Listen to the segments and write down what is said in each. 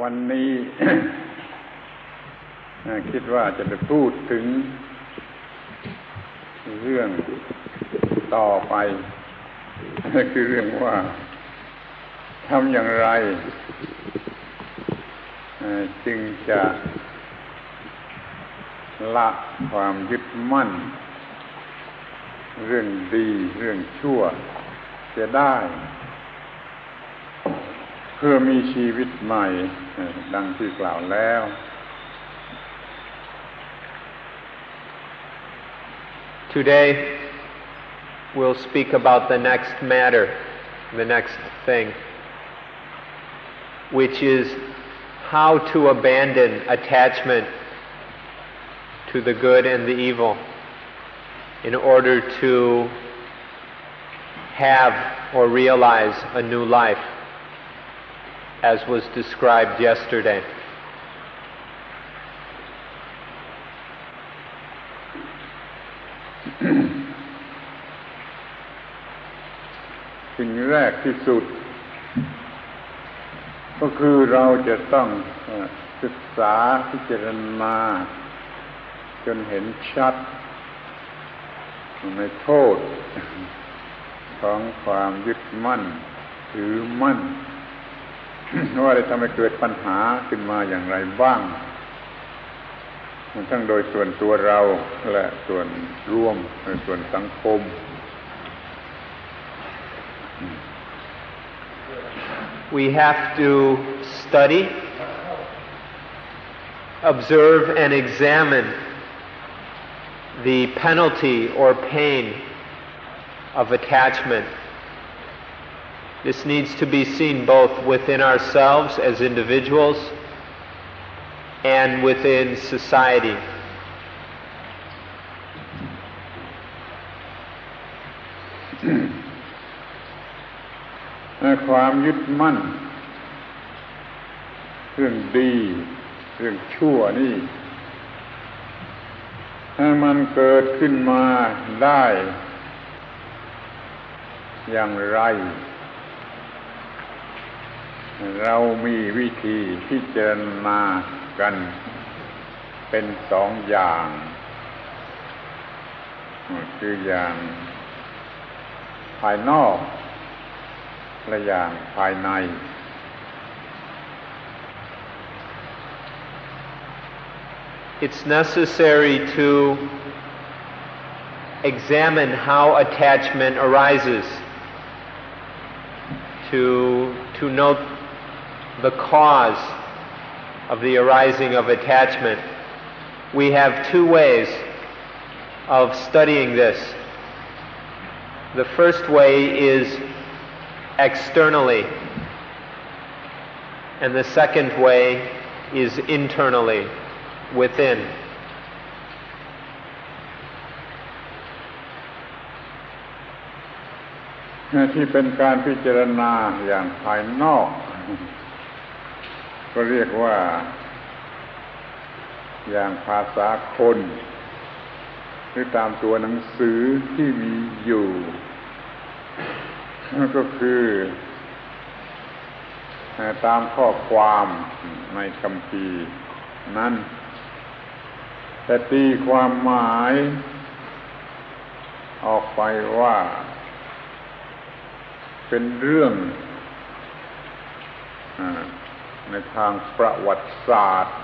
วันนี้ คิดว่าจะได้พูดถึงเรื่องต่อไป คือเรื่องว่าทำอย่างไรจึงจะละความยึดมั่นเรื่องดีเรื่องชั่วจะได้เพื่อมีชีวิตใหม่ดังที่กล่าวแล้ว Today we'll speak about the next matter, the next thing, which is how to abandon attachment to the good and the evil in order to have or realize a new life, as was described yesterday. สิ่งแรกที่สุดก็คือเราจะต้องศึกษาพิจารณาจนเห็นชัดในโทษของความยึดมั่นถือมั่นว่าได้ทำให้เกิดปัญหาขึ้นมาอย่างไรบ้างทั้งโดยส่วนตัวเราและส่วนรวมส่วนสังคมWe have to study, observe, and examine the penalty or pain of attachment. This needs to be seen both within ourselves as individuals and within society. ความยึดมั่นเรื่องดีเรื่องชั่วนี่ถ้ามันเกิดขึ้นมาได้อย่างไรเรามีวิธีพิจารณากันเป็นสองอย่างคืออย่างภายนอกและอย่างภายใน It's necessary to examine how attachment arises, to note the cause of the arising of attachment. We have two ways of studying this. The first way is externally, and the second way is internally, within. ที่เป็นการพิจารณาอย่างภายนอกก็เรียกว่าอย่างภาษาคนหรือตามตัวหนังสือที่มีอยู่ก็คือตามข้อความในคัมภีร์นั้นแต่ตีความหมายออกไปว่าเป็นเรื่องในทางประวัติศาสตร์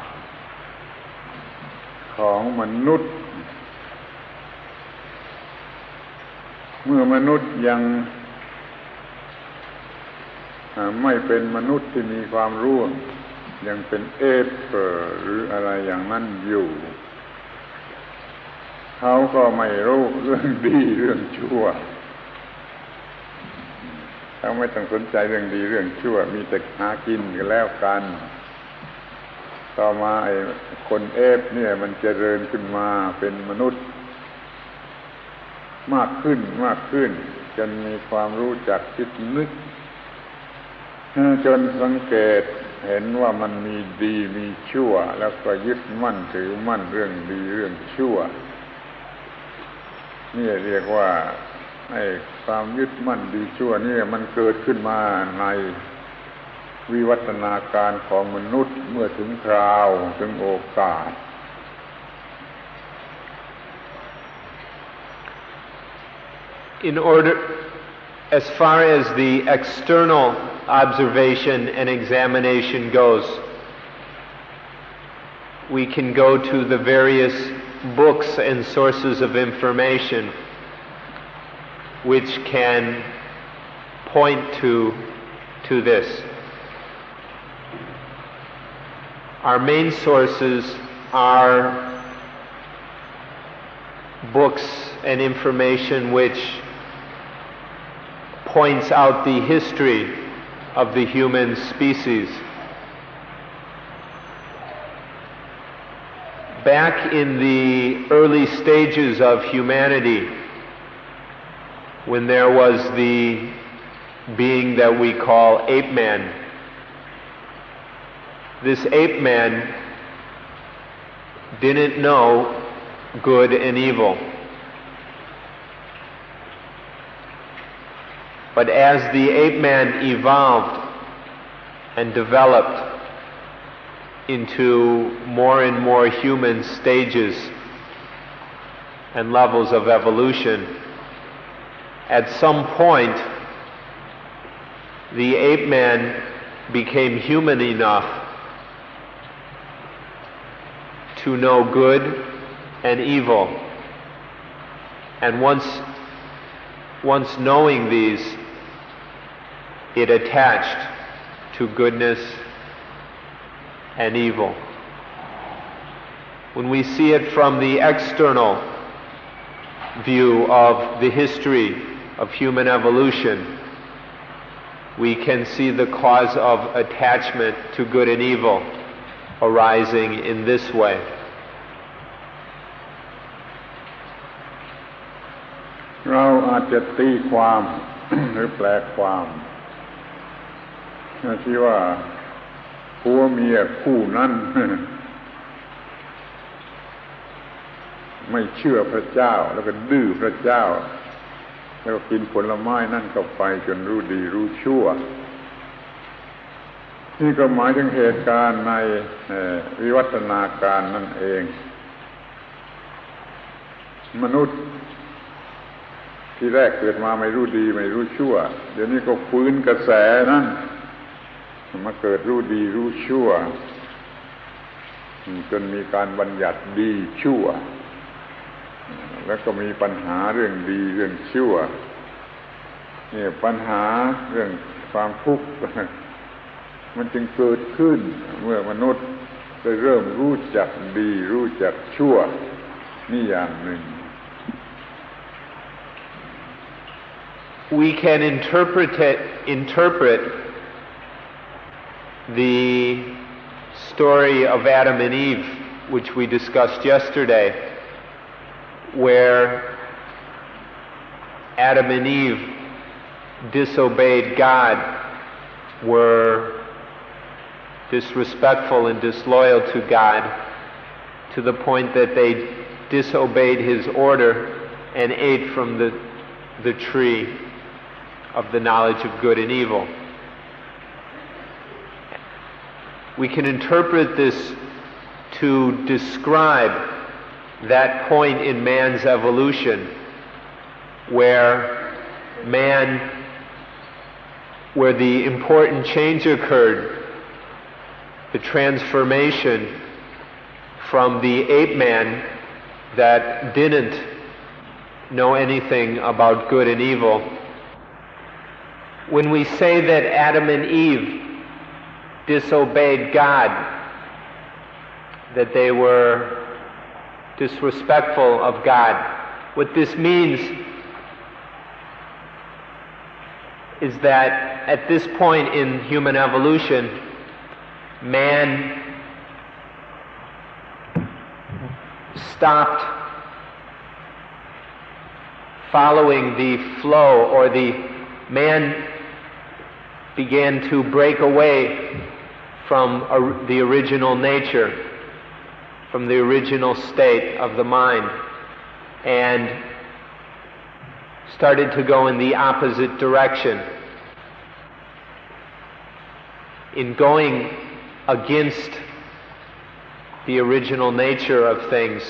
ของมนุษย์เมื่อมนุษย์ยังไม่เป็นมนุษย์ที่มีความรู้ยังเป็นเอฟหรืออะไรอย่างนั้นอยู่เขาก็ไม่รู้เรื่องดีเรื่องชั่วเขาไม่ต้องสนใจเรื่องดีเรื่องชั่วมีแต่หากินกันแล้วกันต่อมาไอ้คนเอฟเนี่ยมันเจริญขึ้นมาเป็นมนุษย์มากขึ้นจนมีความรู้จักคิดนึกจนสังเกตเห็นว่ามันมีดีมีชั่วแล้วก็ยึดมั่นถือมั่นเรื่องดีเรื่องชั่วนี่เรียกว่าไอ้ความยึดมั่นดีชั่วนี่มันเกิดขึ้นมาใน วิวัฒนาการของมนุษย์เมื่อถึงคราวถึงโอกาส In order, as far as the external observation and examination goes, we can go to the various books and sources of information which can point to this. Our main sources are books and information which points out the history of the human species. Back in the early stages of humanity, when there was the being that we call ape man, this ape man didn't know good and evil. But as the ape man evolved and developed into more and more human stages and levels of evolution, at some point the ape man became human enough to know good and evil. And once knowing these, it attached to goodness and evil. When we see it from the external view of the history of human evolution, we can see the cause of attachment to good and evil arising in this way. เราอาจจะตีความ หรือแปลความที่ว่าผัวเมียคู่นั้น ไม่เชื่อพระเจ้าแล้วก็ดื้อพระเจ้าแล้วก็กินผลไม้นั่นเข้าไปจนรู้ดีรู้ชั่วนี่ก็หมายถึงเหตุการณ์ในวิวัฒนาการนั่นเองมนุษย์ที่แรกเกิดมาไม่รู้ดีไม่รู้ชั่วเดี๋ยวนี้ก็ฟื้นกระแสนั้นมาเกิดรู้ดีรู้ชั่วจนมีการบัญญัติดีชั่วแล้วก็มีปัญหาเรื่องดีเรื่องชั่วนี่ปัญหาเรื่องความทุกข์มันจึงเกิดขึ้นเมื่อมนุษย์ได้เริ่มรู้จักดีรู้จักชั่วนี่อย่างหนึ่ง We can interpret the story of Adam and Eve, which we discussed yesterday, where Adam and Eve disobeyed God, were disrespectful and disloyal to God, to the point that they disobeyed His order and ate from the tree of the knowledge of good and evil. We can interpret this to describe that point in man's evolution where the important change occurred, the transformation from the ape man that didn't know anything about good and evil. When we say that Adam and Eve disobeyed God, that they were disrespectful of God, what this means is that at this point in human evolution, man stopped following the flow, or the man began to break away from the original nature, from the original state of the mind, and started to go in the opposite direction. in going against the original nature of things,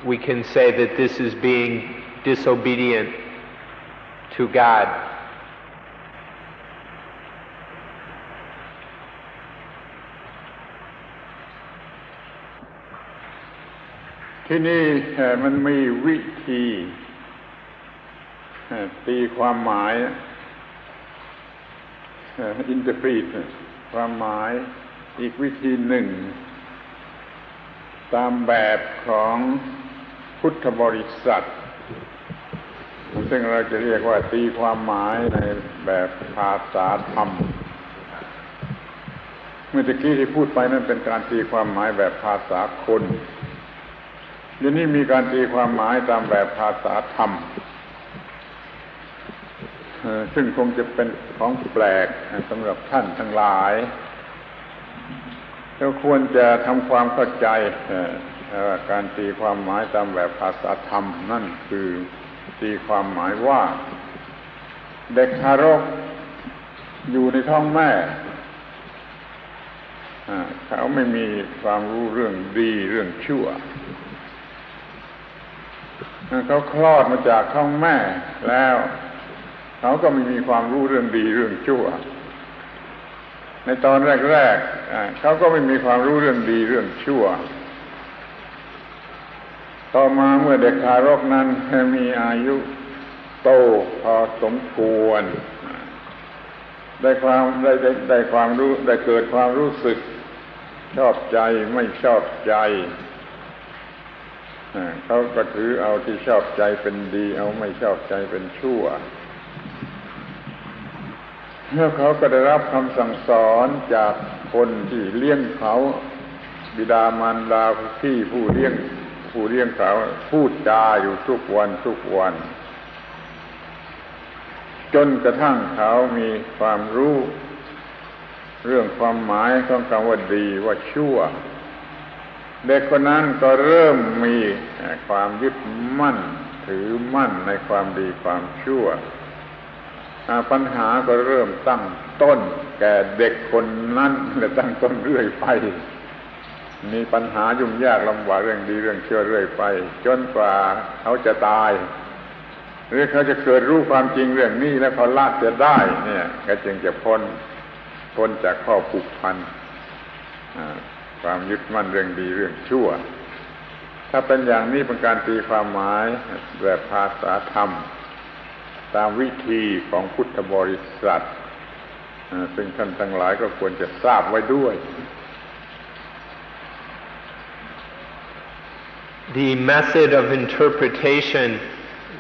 we can say that this is being disobedient to God.ที่นี่มันมีวิธีตีความหมายinterpret ความหมายอีกวิธีหนึ่งตามแบบของพุทธบริษัทซึ่งเราจะเรียกว่าตีความหมายในแบบภาษาธรรมเมื่อกี้ที่พูดไปนั้นเป็นการตีความหมายแบบภาษาคนเดี๋ยวนี้มีการตีความหมายตามแบบภาษาธรรมซึ่งคงจะเป็นของแปลกสำหรับท่านทั้งหลายเราควรจะทำความเข้าใจว่าการตีความหมายตามแบบภาษาธรรมนั่นคือตีความหมายว่าเด็กทารกอยู่ในท้องแม่เขาไม่มีความรู้เรื่องดีเรื่องชั่วเขาคลอดมาจากท้องแม่แล้วเขาก็ไม่มีความรู้เรื่องดีเรื่องชั่วในตอนแรกๆเขาก็ไม่มีความรู้เรื่องดีเรื่องชั่วต่อมาเมื่อเด็กทารกนั้นมีอายุโตพอสมควรได้ความรู้ได้เกิดความรู้สึกชอบใจไม่ชอบใจเขาก็ถือเอาที่ชอบใจเป็นดีเอาไม่ชอบใจเป็นชั่วแล้วเขาก็ได้รับคำสั่งสอนจากคนที่เลี้ยงเขาบิดามารดาพี่ผู้เลี้ยงเขาพูดจาอยู่ทุกวันจนกระทั่งเขามีความรู้เรื่องความหมายของคำว่าดีว่าชั่วเด็กคนนั้นก็เริ่มมีความยึดมั่นถือมั่นในความดีความชั่วปัญหาก็เริ่มตั้งต้นแก่เด็กคนนั้นและตั้งต้นเรื่อยไปมีปัญหายุ่งยากลำบากเรื่องดีเรื่องชั่วเรื่อยไปจนกว่าเขาจะตายหรือเขาจะเกิดรู้ความจริงเรื่องนี้แล้วเขาละจะได้เนี่ยก็จึงจะพ้นจากข้อผูกพันความยึดมั่นเรื่องดีเรื่องชั่วถ้าเป็นอย่างนี้เป็นการตีความหมายแบบภาษาธรรมตามวิธีของพุทธบริษัทซึ่งท่านทั้งหลายก็ควรจะทราบไว้ด้วย The method of interpretation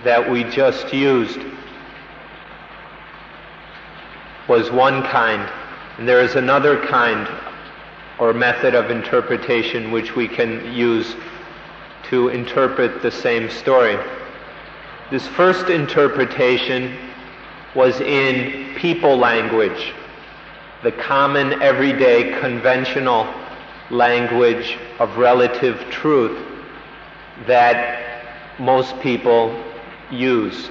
that we just used was one kind, and there is another kind or method of interpretation which we can use to interpret the same story. This first interpretation was in people language, the common, everyday, conventional language of relative truth that most people use.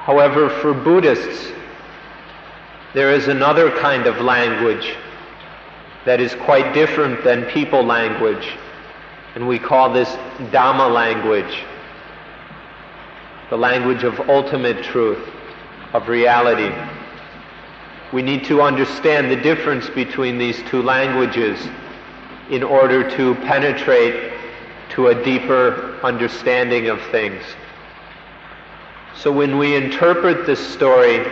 However, for Buddhists, there is another kind of language that is quite different than people language, and we call this Dhamma language, the language of ultimate truth, of reality. We need to understand the difference between these two languages in order to penetrate to a deeper understanding of things. So when we interpret this story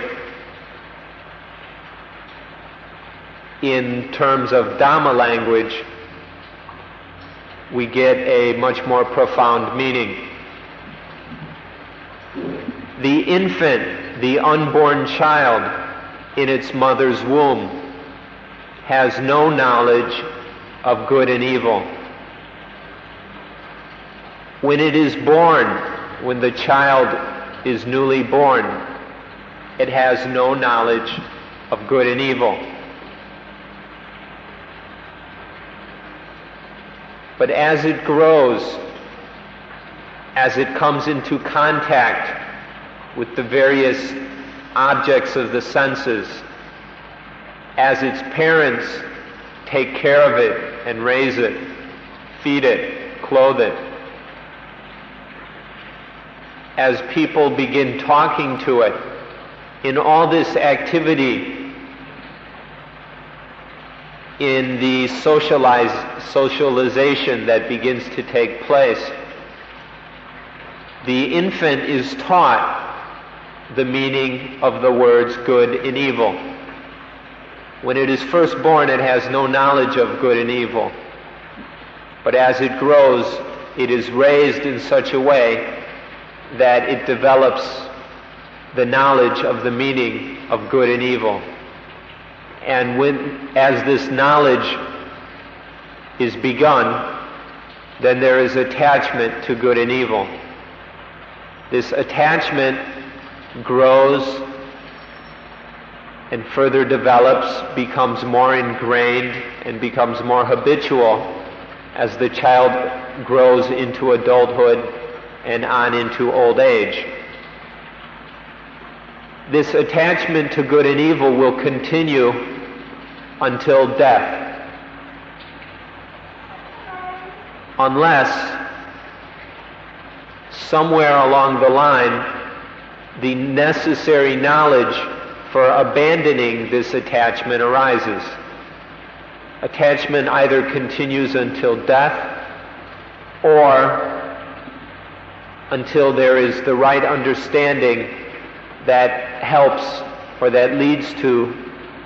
in terms of Dhamma language, we get a much more profound meaning. The infant, the unborn child in its mother's womb has no knowledge of good and evil. When it is born, when the child is newly born, it has no knowledge of good and evil. But as it grows, as it comes into contact with the various objects of the senses, as its parents take care of it and raise it, feed it, clothe it. As people begin talking to it, in all this activity, in the socialization that begins to take place, the infant is taught the meaning of the words good and evil. When it is first born, it has no knowledge of good and evil. But as it grows, it is raised in such a way that it develops the knowledge of the meaning of good and evil. And as this knowledge is begun, then there is attachment to good and evil. This attachment grows and further develops, becomes more ingrained, and becomes more habitual as the child grows into adulthood and on into old age. This attachment to good and evil will continue until death, unless somewhere along the line the necessary knowledge for abandoning this attachment arises. Attachment either continues until death or until there is the right understanding that helps or that leads to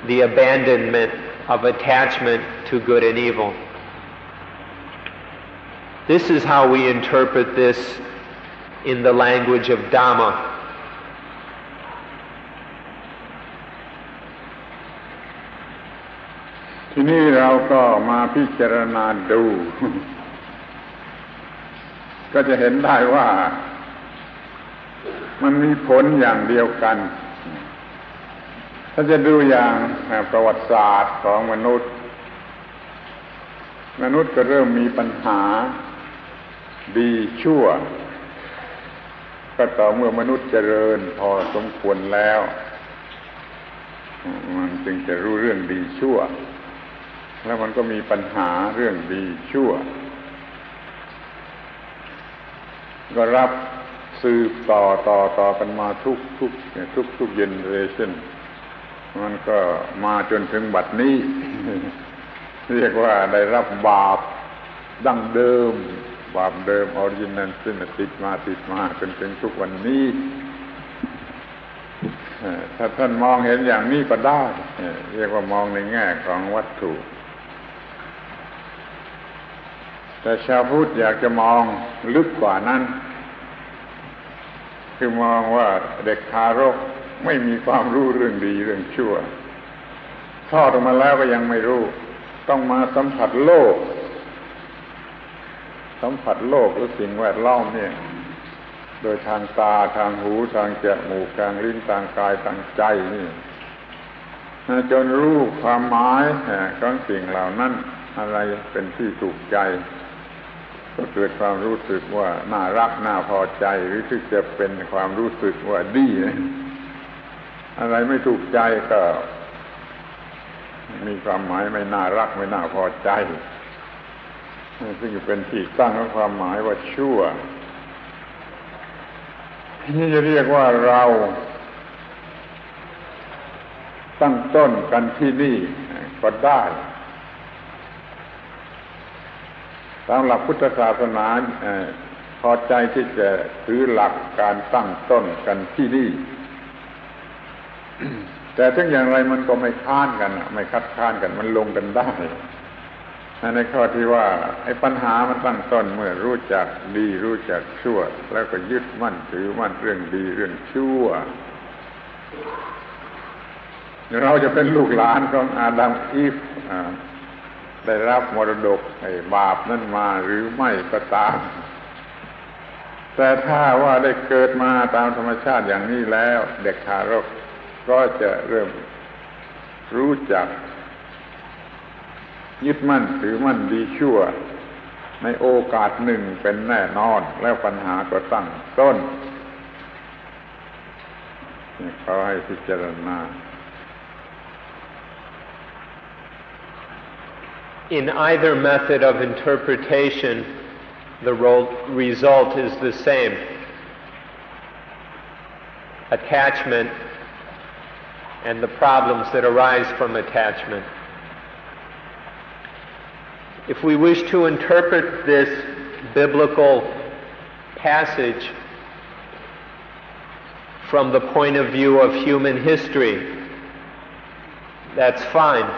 the abandonment of attachment to good and evil. This is how we interpret this in the language of Dhamma.ทีนี้เราก็มาพิจารณาดู ก็จะเห็นได้ว่ามันมีผลอย่างเดียวกัน ถ้าจะดูอย่างประวัติศาสตร์ของมนุษย์ก็เริ่มมีปัญหาดีชั่วก็ต่อเมื่อมนุษย์เจริญพอสมควรแล้วมันจึงจะรู้เรื่องดีชั่วแล้วมันก็มีปัญหาเรื่องดีชั่วก็รับสืบต่อกันมาทุกเจเนเรชั่นมันก็มาจนถึงบัดนี้ เรียกว่าได้รับบาปดั้งเดิมออริจินัลซึ่งติดมาจนถึงทุกวันนี้ถ้าท่านมองเห็นอย่างนี้ก็ได้เรียกว่ามองในแง่ของวัตถุแต่ชาวพุทธอยากจะมองลึกกว่านั้นคือมองว่าเด็กทารกไม่มีความรู้เรื่องดีเรื่องชั่วคลอดออกมาแล้วก็ยังไม่รู้ต้องมาสัมผัสโลกหรือสิ่งแวดล้อมเนี่ยโดยทางตาทางหูทางจมูกทางลิ้นทางกายทางใจนี่จนรู้ความหมายของสิ่งเหล่านั้นอะไรเป็นที่ถูกใจก็เกิดความรู้สึกว่าน่ารักน่าพอใจหรือที่จะเป็นความรู้สึกว่าดีอะไรไม่ถูกใจก็มีความหมายไม่น่ารักไม่น่าพอใจซึ่งเป็นที่ตั้งของความหมายว่าชั่วนี่จะเรียกว่าเราตั้งต้นกันที่นี่ก็ได้ตามหลักพุทธศาสนาพอใจที่จะถือหลักการตั้งต้นกันที่นี่ แต่ถึงอย่างไรมันก็ไม่ค้านกันไม่คัดค้านกันมันลงกันได้ในข้อที่ว่าไอ้ปัญหามันตั้งต้นเมื่อรู้จักดีรู้จักชั่วแล้วก็ยึดมั่นถือมั่นเรื่องดีเรื่องชั่วเราจะเป็นลูกหลานของอาดัมอีฟได้รับมรดกไอ้บาปนั่นมาหรือไม่ก็ตามแต่ถ้าว่าได้เกิดมาตามธรรมชาติอย่างนี้แล้วเด็กทารกก็จะเริ่มรู้จักยึดมั่นถือมั่นดีชั่วในโอกาสหนึ่งเป็นแน่นอนแล้วปัญหาก็ตั้งต้น เขาให้พิจารณา In either method of interpretation, the result is the same. Attachment and the problems that arise from attachment. If we wish to interpret this biblical passage from the point of view of human history, that's fine.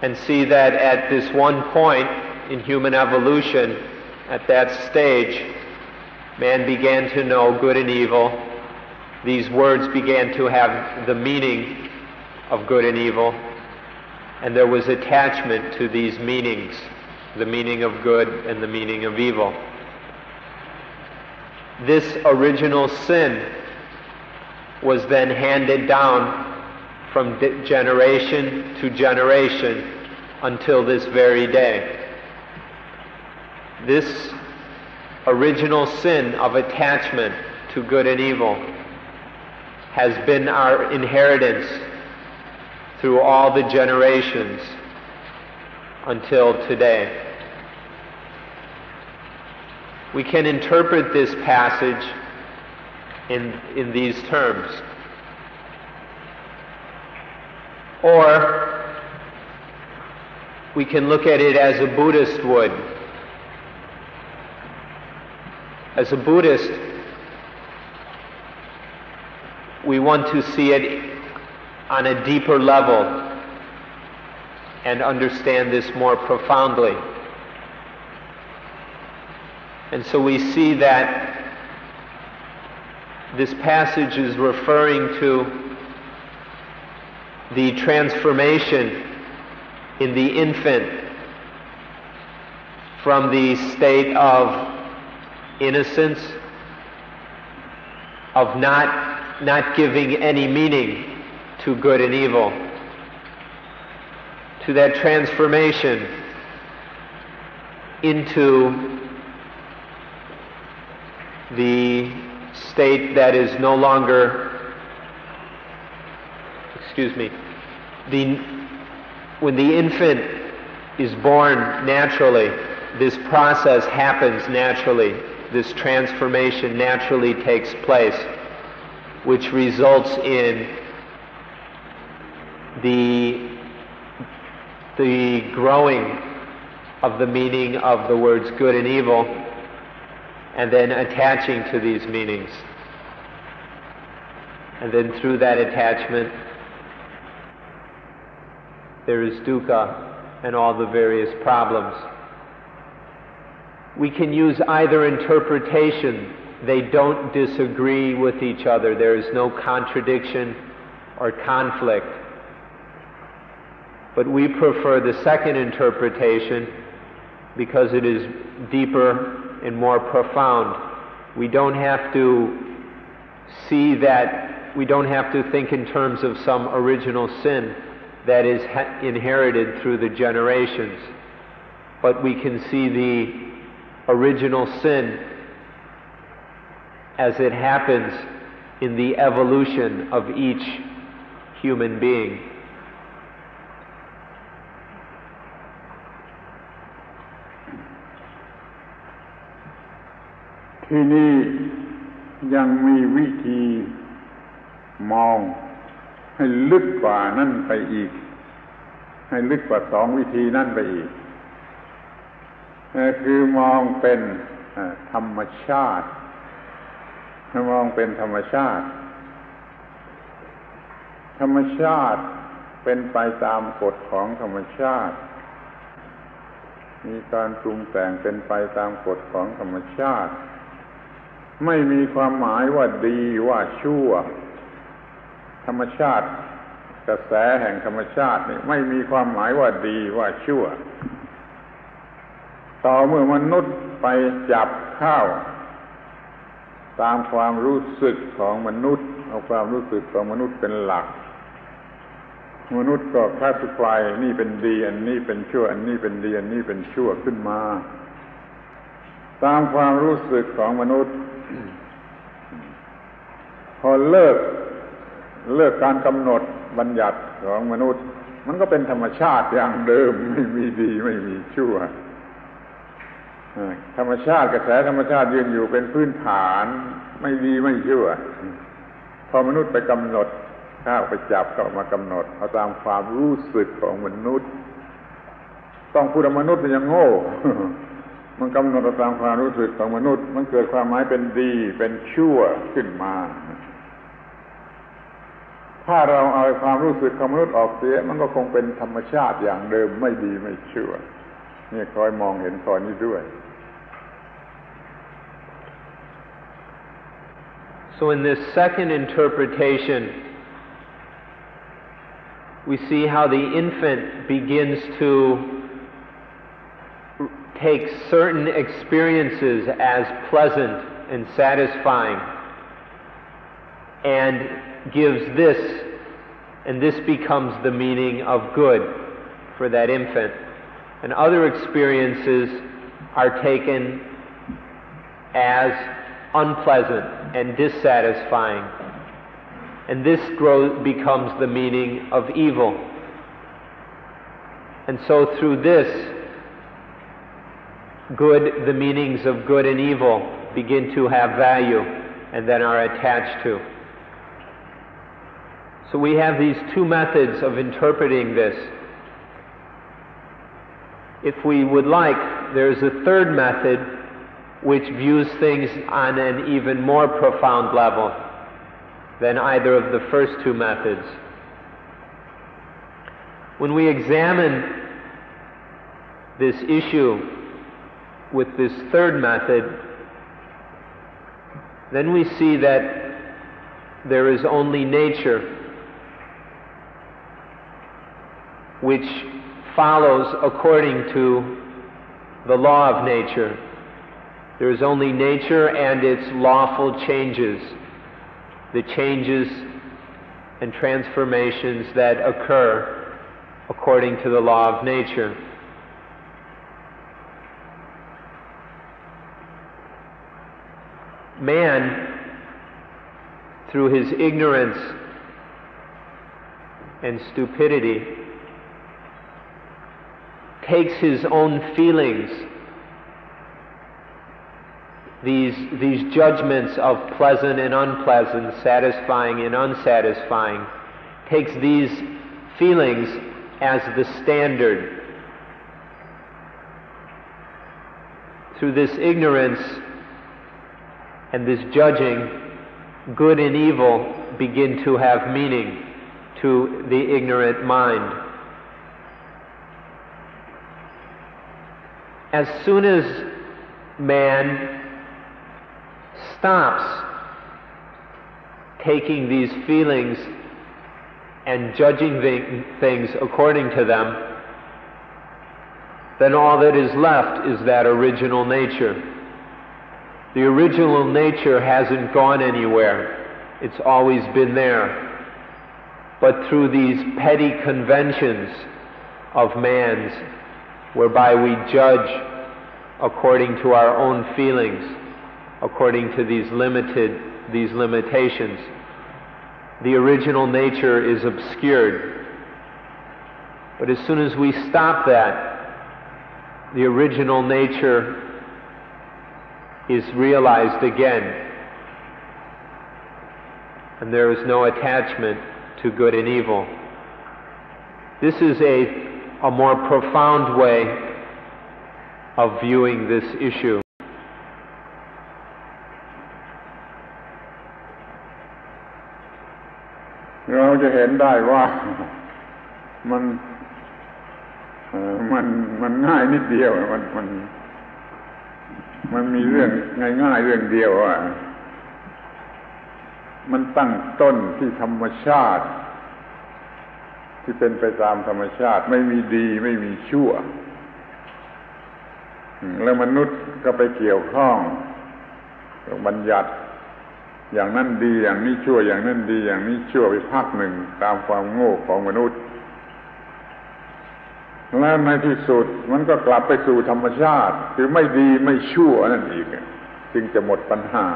And see that at this one point in human evolution, at that stage, man began to know good and evil. These words began to have the meaning of good and evil, and there was attachment to these meanings, the meaning of good and the meaning of evil. This original sin was then handed down from generation to generation until this very day. This original sin of attachment to good and evil has been our inheritance through all the generations until today. We can interpret this passage in these terms. Or we can look at it as a Buddhist would. As a Buddhist, we want to see it on a deeper level and understand this more profoundly. And so we see that this passage is referring to the transformation in the infant from the state of innocence, of not giving any meaning to good and evil, to that transformation into the state that is no longer, when the infant is born naturally, this process happens naturally. This transformation naturally takes place, which results in the growing of the meaning of the words good and evil, and then attaching to these meanings. And then through that attachment, there is dukkha and all the various problems. We can use either interpretation. They don't disagree with each other. There is no contradiction or conflict. But we prefer the second interpretation because it is deeper and more profound. We don't have to see that, we don't have to think in terms of some original sin that is inherited through the generations, but we can see the original sin as it happens in the evolution of each human being.ที่นี่ยังมีวิธีมองให้ลึกกว่านั่นไปอีกให้ลึกกว่าสองวิธีนั่นไปอีกคือมองเป็นธรรมชาติมองเป็นธรรมชาติธรรมชาติเป็นไปตามกฎของธรรมชาติมีการปรุงแต่งเป็นไปตามกฎของธรรมชาติไม่มีความหมายว่าดีว่าชั่วธรรมชาติกระแสแห่งธรรมชาตินี่ไม่มีความหมายว่าดีว่าชั่วต่อเมื่อมนุษย์ไปจับเข้าตามความรู้สึกของมนุษย์เอาความรู้สึกของมนุษย์เป็นหลักมนุษย์ก็คลาสสิฟายนี่เป็นดีอันนี้เป็นชั่วอันนี้เป็นดีอันนี้เป็นชั่วขึ้นมาตามความรู้สึกของมนุษย์ พอเลิกการกำหนดบัญญัติของมนุษย์มันก็เป็นธรรมชาติอย่างเดิมไม่มีดีไม่มีชั่วธรรมชาติกระแสธรรมชาติยืนอยู่เป็นพื้นฐานไม่ดีไม่ชั่วพอมนุษย์ไปกำหนดข้าวไปจับก็มากำหนดเอาตามความรู้สึกของมนุษย์ต้องพูดว่ามนุษย์มันยังโง่ มันกำหนดตามความรู้สึกของมนุษย์มันเกิดความหมายเป็นดีเป็นชั่วขึ้นมาถ้าเราเอาความรู้สึกของมนุษย์ออกเสียมันก็คงเป็นธรรมชาติอย่างเดิมไม่ดีไม่ชั่วนี่คอยมองเห็นข้อนี้ด้วย So in this second interpretation, we see how the infant begins to take certain experiences as pleasant and satisfying and gives this, and this becomes the meaning of good for that infant. And other experiences are taken as unpleasant and dissatisfying. And this becomes the meaning of evil. And so through this, good, the meanings of good and evil begin to have value and then are attached to. So we have these two methods of interpreting this. If we would like, there's a third method which views things on an even more profound level than either of the first two methods. When we examine this issue with this third method, then we see that there is only nature which follows according to the law of nature. There is only nature and its lawful changes, the changes and transformations that occur according to the law of nature. Man, through his ignorance and stupidity, takes his own feelings, these judgments of pleasant and unpleasant, satisfying and unsatisfying, takes these feelings as the standard. Through this ignorance and this judging, good and evil begin to have meaning to the ignorant mind. As soon as man stops taking these feelings and judging things according to them, then all that is left is that original nature. The original nature hasn't gone anywhere. It's always been there. But through these petty conventions of man's, whereby we judge according to our own feelings, according to these limitations, the original nature is obscured. But as soon as we stop that, the original nature is realized again, and there is no attachment to good and evil. This is a more profound way of viewing this issue. เราจะเห็นได้ว่ามันง่ายนิดเดียวมันมีเรื่องง่ายๆเรื่องเดียวว่ามันตั้งต้นที่ธรรมชาติที่เป็นไปตามธรรมชาติไม่มีดีไม่มีชั่วแล้วมนุษย์ก็ไปเกี่ยวข้องบัญญัติอย่างนั้นดีอย่างนี้ชั่วอย่างนั้นดีอย่างนี้ชั่วไปพักหนึ่งตามความโง่ของมนุษย์แล้วในที่สุดมันก็กลับไปสู่ธรรมชาติคือไม่ดีไม่ชั่วนั่นอีกจึงจะหมดปัญหา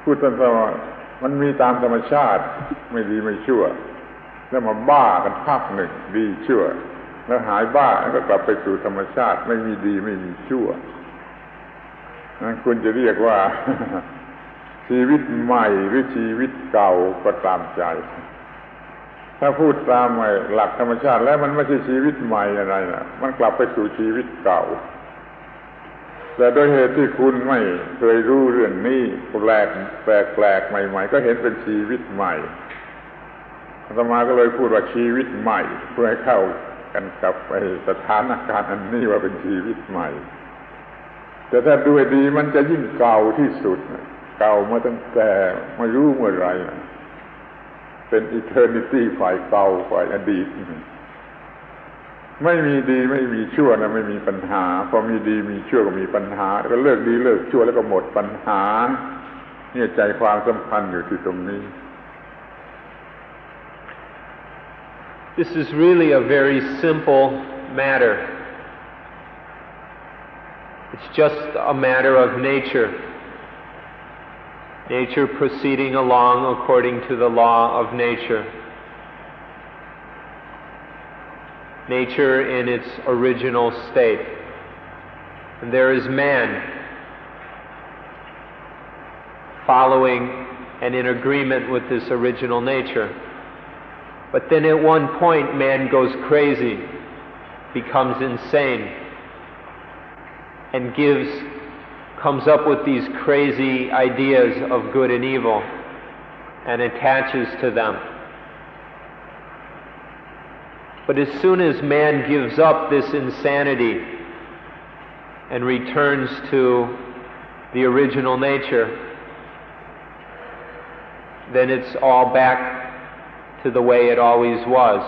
พูดสั้นๆว่ามันมีตามธรรมชาติไม่ดีไม่ชั่วแล้วมาบ้ากันพักหนึ่งดีชั่วแล้วหายบ้าแล้วก็กลับไปสู่ธรรมชาติไม่มีดีไม่มีชั่วนั้นคุณจะเรียกว่า ชีวิตใหม่หรือชีวิตเก่าก็ตามใจถ้าพูดตามหลักธรรมชาติแล้วมันไม่ใช่ชีวิตใหม่อะไรนะมันกลับไปสู่ชีวิตเก่าแต่โดยเหตุที่คุณไม่เคยรู้เรื่องนี้แปลกใหม่ๆก็เห็นเป็นชีวิตใหม่อาตมาก็เลยพูดว่าชีวิตใหม่เพื่อให้เข้ากันกับสถานการณ์อันนี้ว่าเป็นชีวิตใหม่แต่ถ้าดูให้ดีมันจะยิ่งเก่าที่สุดเก่ามาตั้งแต่ไม่รู้เมื่อไรเป็นอีเทอร์นิตี้ฝ่ายเก่าฝ่ายอดีตไม่มีดีไม่มีชั่วนะไม่มีปัญหาพอมีดีมีชั่วก็มีปัญหาก็เลิกดีเลิกชั่วแล้วก็หมดปัญหาเนี่ยใจความสำคัญอยู่ที่ตรงนี้ This is really a very simple matter. It's just a matter of nature. Nature proceeding along according to the law of nature. Nature in its original state. And there is man following and in agreement with this original nature. But then at one point man goes crazy, becomes insane, and comes up with these crazy ideas of good and evil and attaches to them. But as soon as man gives up this insanity and returns to the original nature, then it's all back to the way it always was.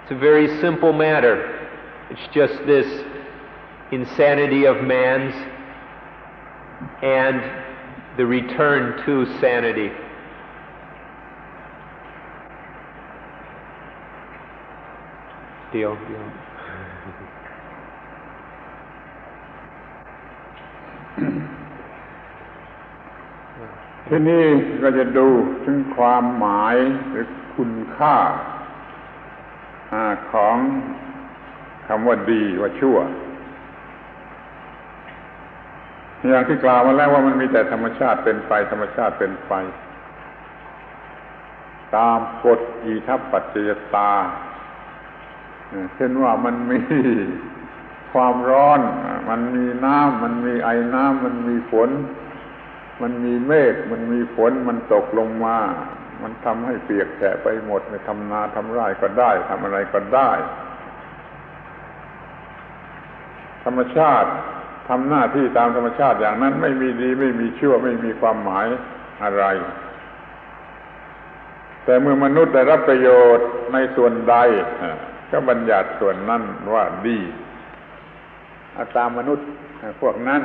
It's a very simple matter. It's just this insanity of man's and the return to sanity. Deal. ทีนี้ก็จะดูถึงความหมายหรือคุณค่าของคำว่าดีว่าชั่วอย่างที่กล่าวมาแล้วว่ามันมีแต่ธรรมชาติเป็นไปธรรมชาติเป็นไปตามกฎอิทัปปัจจยตาเช่นว่ามันมีความร้อนมันมีน้ำมันมีไอน้ำมันมีฝนมันมีเมฆมันมีฝนมันตกลงมามันทำให้เปียกแฉะไปหมดทำนาทำไร่ก็ได้ทำอะไรก็ได้ธรรมชาติทำหน้าที่ตามธรรมชาติอย่างนั้นไม่มีดีไม่มีชั่วไม่มีความหมายอะไรแต่เมื่อมนุษย์ได้รับประโยชน์ในส่วนใดก็บัญญัติส่วนนั้นว่าดีตามมนุษย์พวกนั้น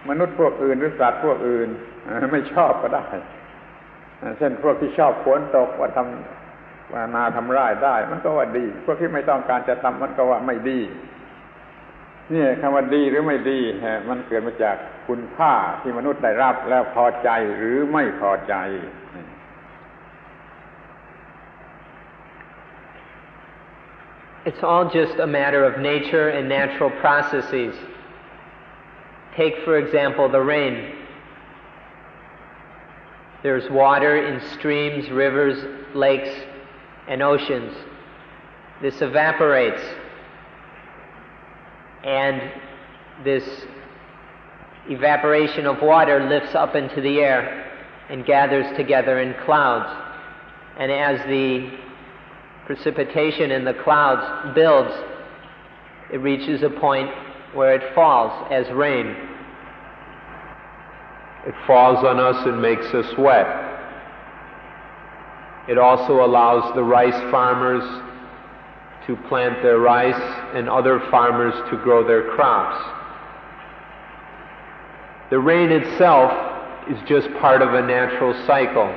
มนุษย์พวกอื่นหรือสัตว์พวกอื่นไม่ชอบก็ได้เช่นพวกที่ชอบฝนตกว่าทำนาทำไร่ได้มันก็ว่าดีพวกที่ไม่ต้องการจะทำมันก็ว่าไม่ดีนี่คำว่าดีหรือไม่ดีมันเกิดมาจากคุณค่าที่มนุษย์ได้รับแล้วพอใจหรือไม่พอใจ It's all just a matter of nature and natural processes. Take, for example, the rain. There's water in streams, rivers, lakes, and oceans. This evaporates, and this evaporation of water lifts up into the air and gathers together in clouds. And as the precipitation in the clouds builds, it reaches a point where it falls as rain. It falls on us and makes us wet. It also allows the rice farmers to plant their rice and other farmers to grow their crops. The rain itself is just part of a natural cycle,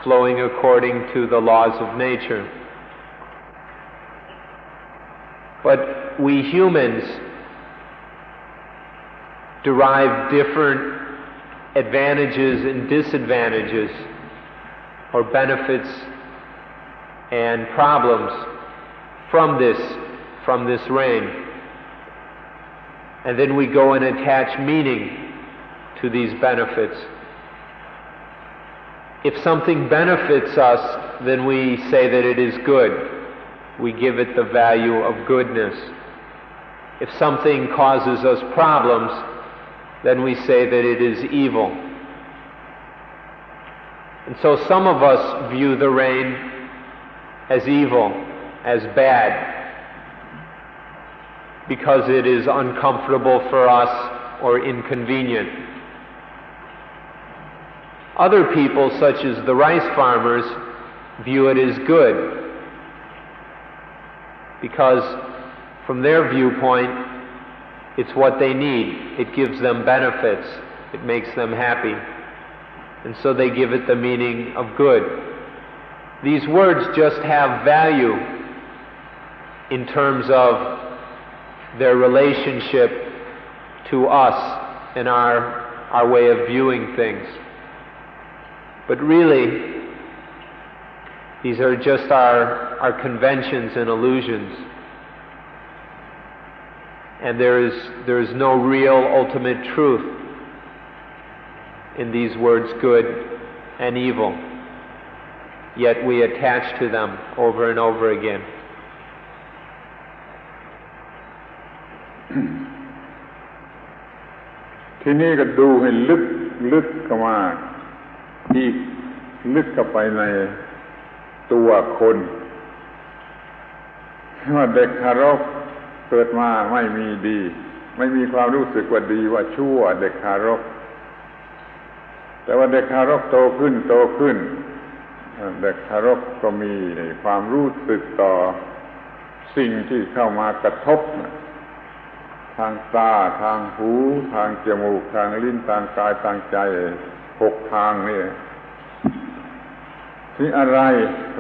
flowing according to the laws of nature. But we humans derive different advantages and disadvantages, or benefits and problems from this rain. And then we go and attach meaning to these benefits. If something benefits us, then we say that it is good. We give it the value of goodness. If something causes us problems, then we say that it is evil. And so some of us view the rain as evil, as bad, because it is uncomfortable for us or inconvenient. Other people, such as the rice farmers, view it as good, because from their viewpoint, it's what they need. It gives them benefits. It makes them happy. And so they give it the meaning of good. These words just have value in terms of their relationship to us and our way of viewing things. But really, these are just our conventions and illusions. And there is no real ultimate truth in these words good and evil. Yet we attach to them over and over again. ทีนี้ก็ดูให้ลึกเข้ามาอีกลึกเข้าไปในตัวคนว่าเด็กทารกเกิดมาไม่มีดีไม่มีความรู้สึกว่าดีว่าชั่วเด็กทารกแต่ว่าเด็กทารกโตขึ้นเด็กทารกก็มีความรู้สึกต่อสิ่งที่เข้ามากระทบทางตาทางหูทางจมูกทางลิ้นทางกายทางใจ6ทางนี่ที่อะไร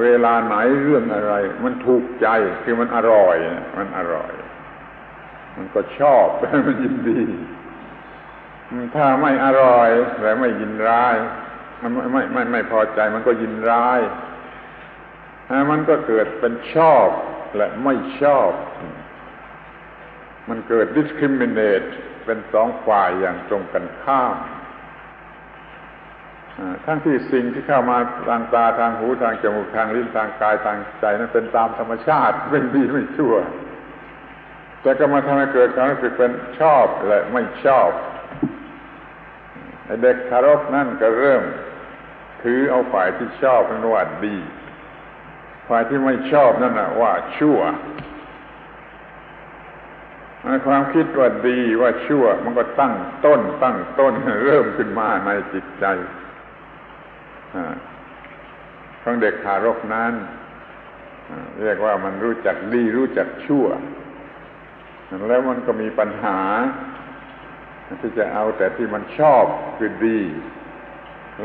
เวลาไหนเรื่องอะไรมันถูกใจคือมันอร่อยมันก็ชอบมันยินดีถ้าไม่อร่อยและไม่ยินร้ายมันไม่พอใจมันก็ยินร้ายมันก็เกิดเป็นชอบและไม่ชอบมันเกิด discriminate เป็นสองฝ่ายอย่างตรงกันข้ามทั้งที่สิ่งที่เข้ามาทางตาทางหูทางจมูกทางลิ้นทางกายทางใจนั้นเป็นตามธรรมชาติเป็นดีไม่ชั่วแต่ก็มาทำให้เกิดความรู้สึกเป็นชอบและไม่ชอบเด็กทารกนั่นก็เริ่มถือเอาฝ่ายที่ชอบนั้นว่าดีฝ่ายที่ไม่ชอบนั่นน่ะว่าชั่วความคิดว่าดีว่าชั่วมันก็ตั้งต้นเริ่มขึ้นมาในจิตใจของเด็กทารกนั้นเรียกว่ามันรู้จักดีรู้จักชั่วแล้วมันก็มีปัญหาที่จะเอาแต่ที่มันชอบคือดี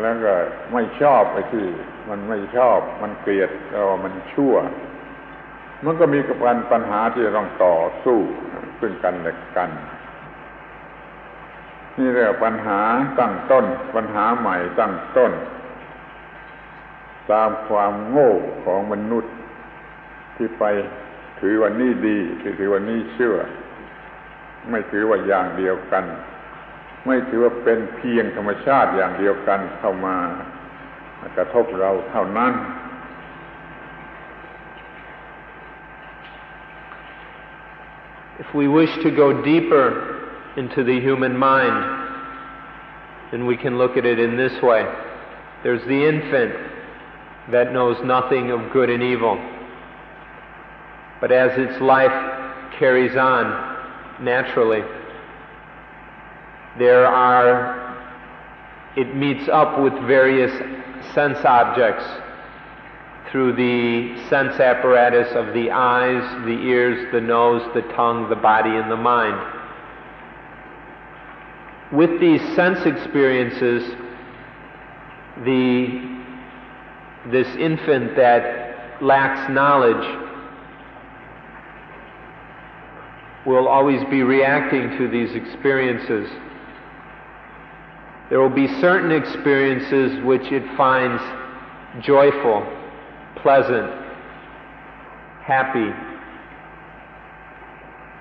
แล้วก็ไม่ชอบไอ้ที่มันไม่ชอบมันเกลียดก็ว่ามันชั่วมันก็มีกับปัญหาที่ต้องต่อสู้ซึ่งกันและกันนี่เรียกว่าปัญหาตั้งต้นปัญหาใหม่ตั้งต้นตามความโง่ของมนุษย์ที่ไปถือว่านี่ดีถือว่านี่ชั่วไม่ถือว่าอย่างเดียวกันไม่ถือว่าเป็นเพียงธรรมชาติอย่างเดียวกันเข้ามากระทบเราเท่านั้น If we wish to go deeper into the human mind, then we can look at it in this way. There's the infant that knows nothing of good and evil. But as its life carries on naturally, it meets up with various sense objects through the sense apparatus of the eyes, the ears, the nose, the tongue, the body, and the mind. With these sense experiences, this infant that lacks knowledge will always be reacting to these experiences There will be certain experiences which it finds joyful, pleasant, happy.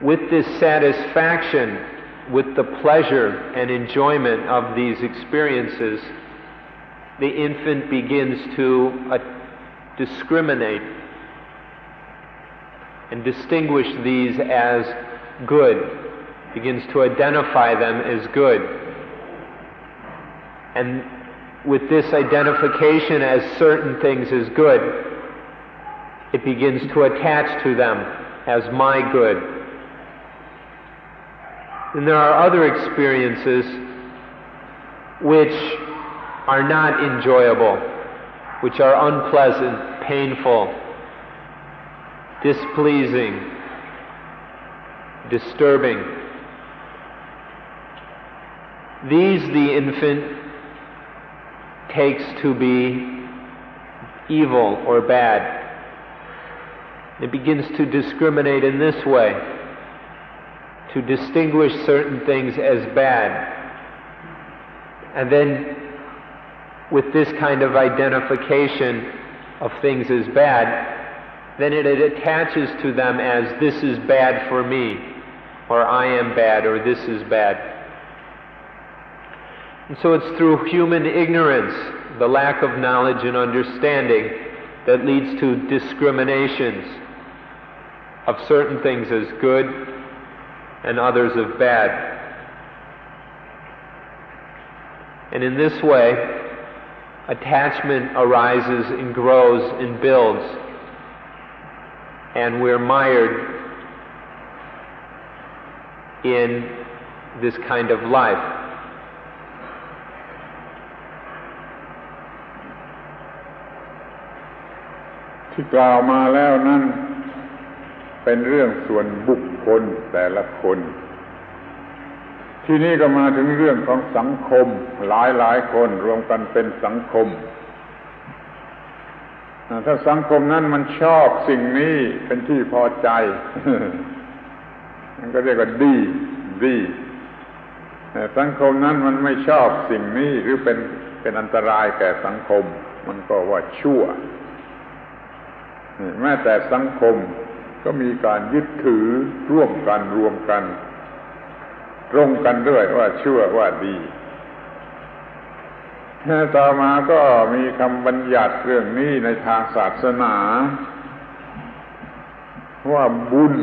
With this satisfaction, with the pleasure and enjoyment of these experiences, the infant begins to discriminate and distinguish these as good, begins to identify them as good. And with this identification as certain things as good, it begins to attach to them as my good. And there are other experiences which are not enjoyable, which are unpleasant, painful, displeasing, disturbing. These the infant takes to be evil or bad. It begins to discriminate in this way, to distinguish certain things as bad. And then, with this kind of identification of things as bad, then it attaches to them as this is bad for me, or I am bad, or this is bad. And so it's through human ignorance, the lack of knowledge and understanding, that leads to discriminations of certain things as good and others as bad. And in this way, attachment arises and grows and builds, and we're mired in this kind of life.ที่กล่าวมาแล้วนั้นเป็นเรื่องส่วนบุคคลแต่ละคนที่นี่ก็มาถึงเรื่องของสังคมหลายคนรวมกันเป็นสังคมถ้าสังคมนั้นมันชอบสิ่งนี้เป็นที่พอใจ มันก็เรียกว่าดีสังคมนั้นมันไม่ชอบสิ่งนี้หรือเป็นอันตรายแก่สังคมมันก็ว่าชั่วแม้แต่สังคมก็มีการยึดถือร่วมกันรวมกันตรงกันด้วยว่าชั่วว่าดีต่อมาก็มีคำบัญญัติเรื่องนี้ในทางศาสนาว่าบุญ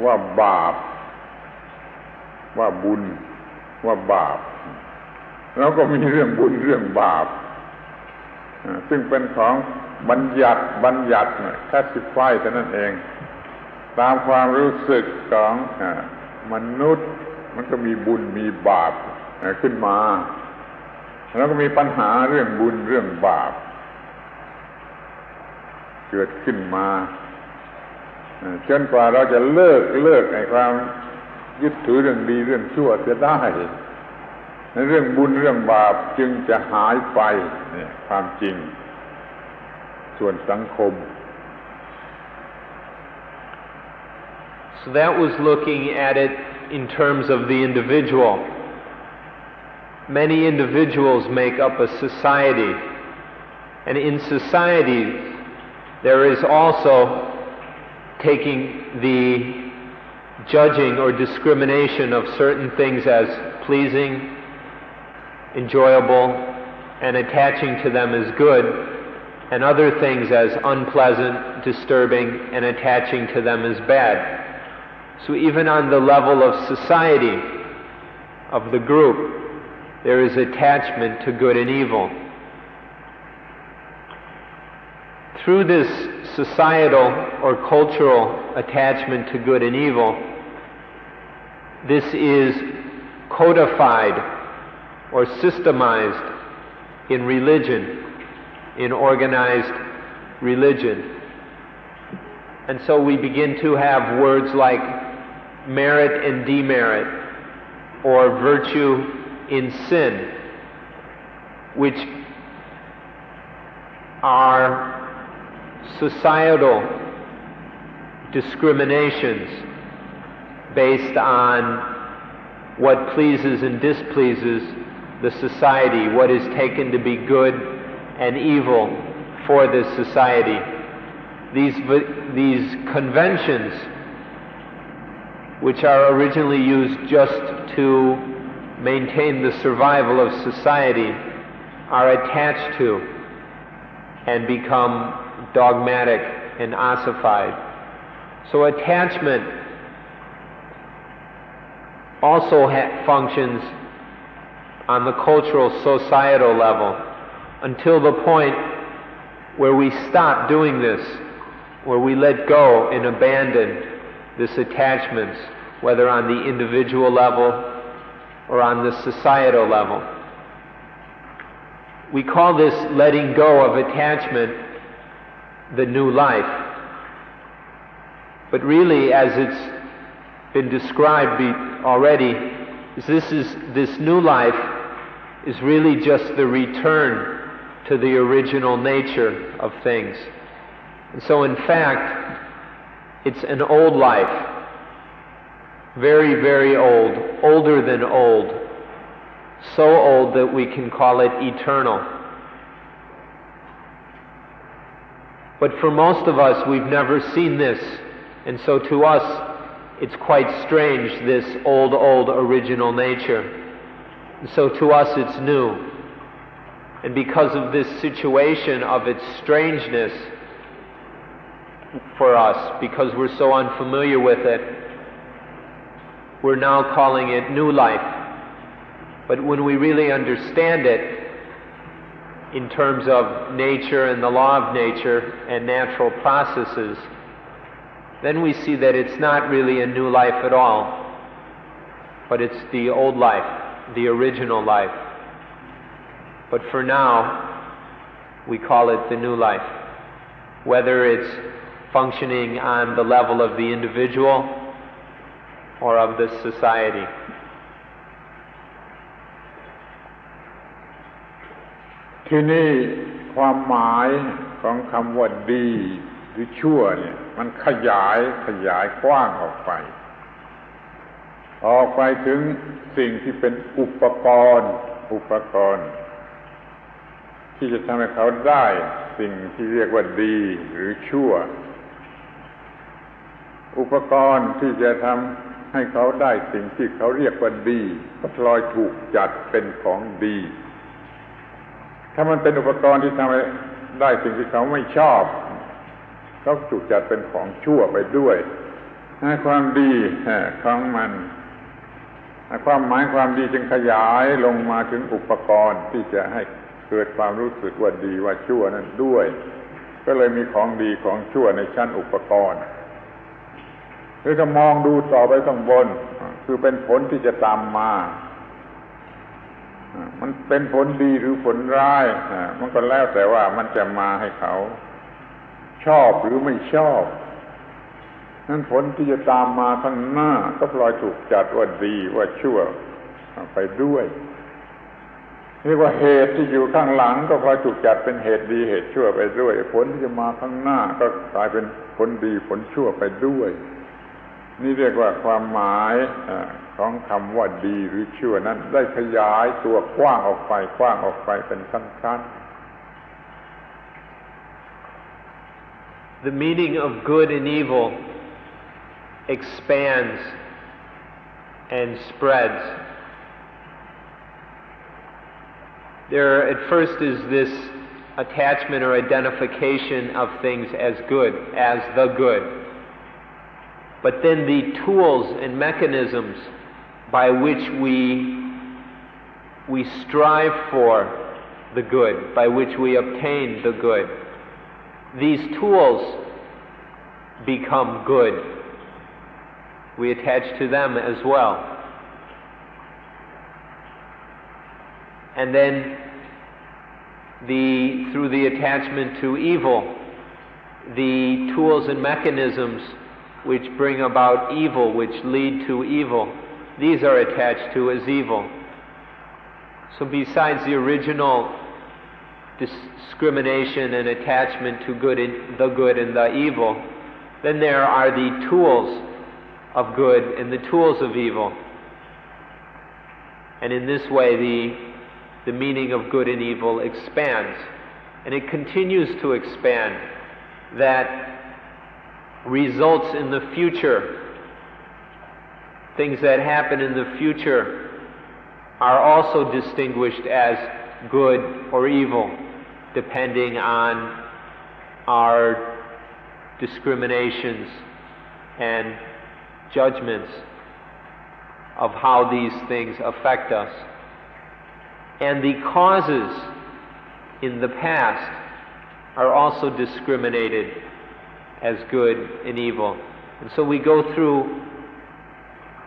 ว่าบาปว่าบุญว่าบาปแล้วก็มีเรื่องบุญเรื่องบาปซึ่งเป็นของบัญญัติclassify เท่านั้นเองตามความรู้สึกของมนุษย์มันก็มีบุญมีบาปขึ้นมาแล้วก็มีปัญหาเรื่องบุญเรื่องบาปเกิดขึ้นมาจนกว่าเราจะเลิกไอ้ความยึดถือเรื่องดีเรื่องชั่วจะได้เรื่องบุญเรื่องบาปจึงจะหายไปนี่ความจริงส่วนสังคม So that was looking at it in terms of the individual. Many individuals make up a society, and in society there is also taking the judging or discrimination of certain things as pleasing, enjoyable, and attaching to them as good, and other things as unpleasant, disturbing, and attaching to them as bad. So even on the level of society, of the group, there is attachment to good and evil. Through this societal or cultural attachment to good and evil, this is codified or systemized in religion, in organized religion. And so we begin to have words like merit and demerit, or virtue in sin, which are societal discriminations based on what pleases and displeases the society, what is taken to be good and evil for this society. These conventions, which are originally used just to maintain the survival of society, are attached to and become dogmatic and ossified. So attachment also functions on the cultural, societal level until the point where we stop doing this, where we let go and abandon this attachments, whether on the individual level or on the societal level. We call this letting go of attachment the new life. But really, as it's been described already, this new life is really just the return to the original nature of things. And so in fact, it's an old life, very, very old, older than old, so old that we can call it eternal. But for most of us, we've never seen this, and so to us, it's quite strange, this old original nature. And so to us, it's new. And because of this situation of its strangeness for us, because we're so unfamiliar with it, we're now calling it new life. But when we really understand it in terms of nature and the law of nature and natural processes, then we see that it's not really a new life at all, but it's the old life, the original life. But for now, we call it the new life, whether it's functioning on the level of the individual or of the society.ทีนี้ความหมายของคำว่าดีหรือชั่วเนี่ยมันขยายกว้างออกไปถึงสิ่งที่เป็นอุปกรณ์ที่จะทำให้เขาได้สิ่งที่เรียกว่าดีหรือชั่วอุปกรณ์ที่จะทำให้เขาได้สิ่งที่เขาเรียกว่าดีก็พลอยถูกจัดเป็นของดีถ้ามันเป็นอุปกรณ์ที่ทำให้ได้สิ่งที่เขาไม่ชอบก็ถูกจัดเป็นของชั่วไปด้วยความดีของมันความหมายความดีจึงขยายลงมาถึงอุปกรณ์ที่จะให้เกิดความรู้สึกว่าดีว่าชั่วนั้นด้วยก็เลยมีของดีของชั่วในชั้นอุปกรณ์หรือถ้ามองดูต่อไปข้างบนคือเป็นผลที่จะตามมามันเป็นผลดีหรือผลร้ายมันก็แล้วแต่ว่ามันจะมาให้เขาชอบหรือไม่ชอบนั้นผลที่จะตามมาข้างหน้าก็พลอยถูกจัดว่าดีว่าชั่วไปด้วยเรียกว่าเหตุที่อยู่ข้างหลังก็พลอยถูกจัดเป็นเหตุดีเหตุชั่วไปด้วยผลที่จะมาข้างหน้าก็กลายเป็นผลดีผลชั่วไปด้วยนี่เรียกว่าความหมายของคำว่าดีหรือชั่วนั้นได้ขยายตัวกว้างออกไปเป็นขั้นๆThe meaning of good and evil expands and spreads. There at first is this attachment or identification of things as good, as the good. But then the tools and mechanisms by which we strive for the good, by which we obtain the good, these tools become good. We attach to them as well. And then through the attachment to evil, the tools and mechanisms which bring about evil, which lead to evil, these are attached to as evil. So besides the original discrimination and attachment to good and the evil, then there are the tools of good and the tools of evil. And in this way, the meaning of good and evil expands. And it continues to expand. That results in the future. Things that happen in the future are also distinguished as good or evil, depending on our discriminations and judgments of how these things affect us. And the causes in the past are also discriminated as good and evil. And so we go through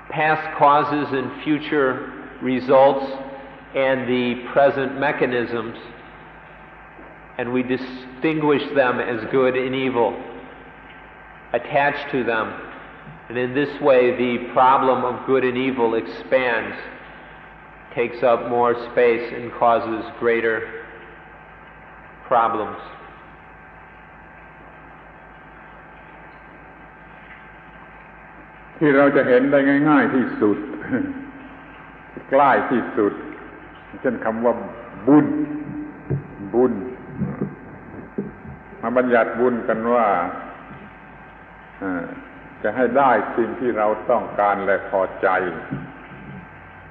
past causes and future results and the present mechanisms, and we distinguish them as good and evil, attached to them. And in this way, the problem of good and evil expands, takes up more space, and causes greater problems.ที่เราจะเห็นได้ง่ายๆที่สุด ใกล้ที่สุดเช่นคำว่าบุญมาบัญญัติบุญกันว่าจะให้ได้สิ่งที่เราต้องการและพอใจ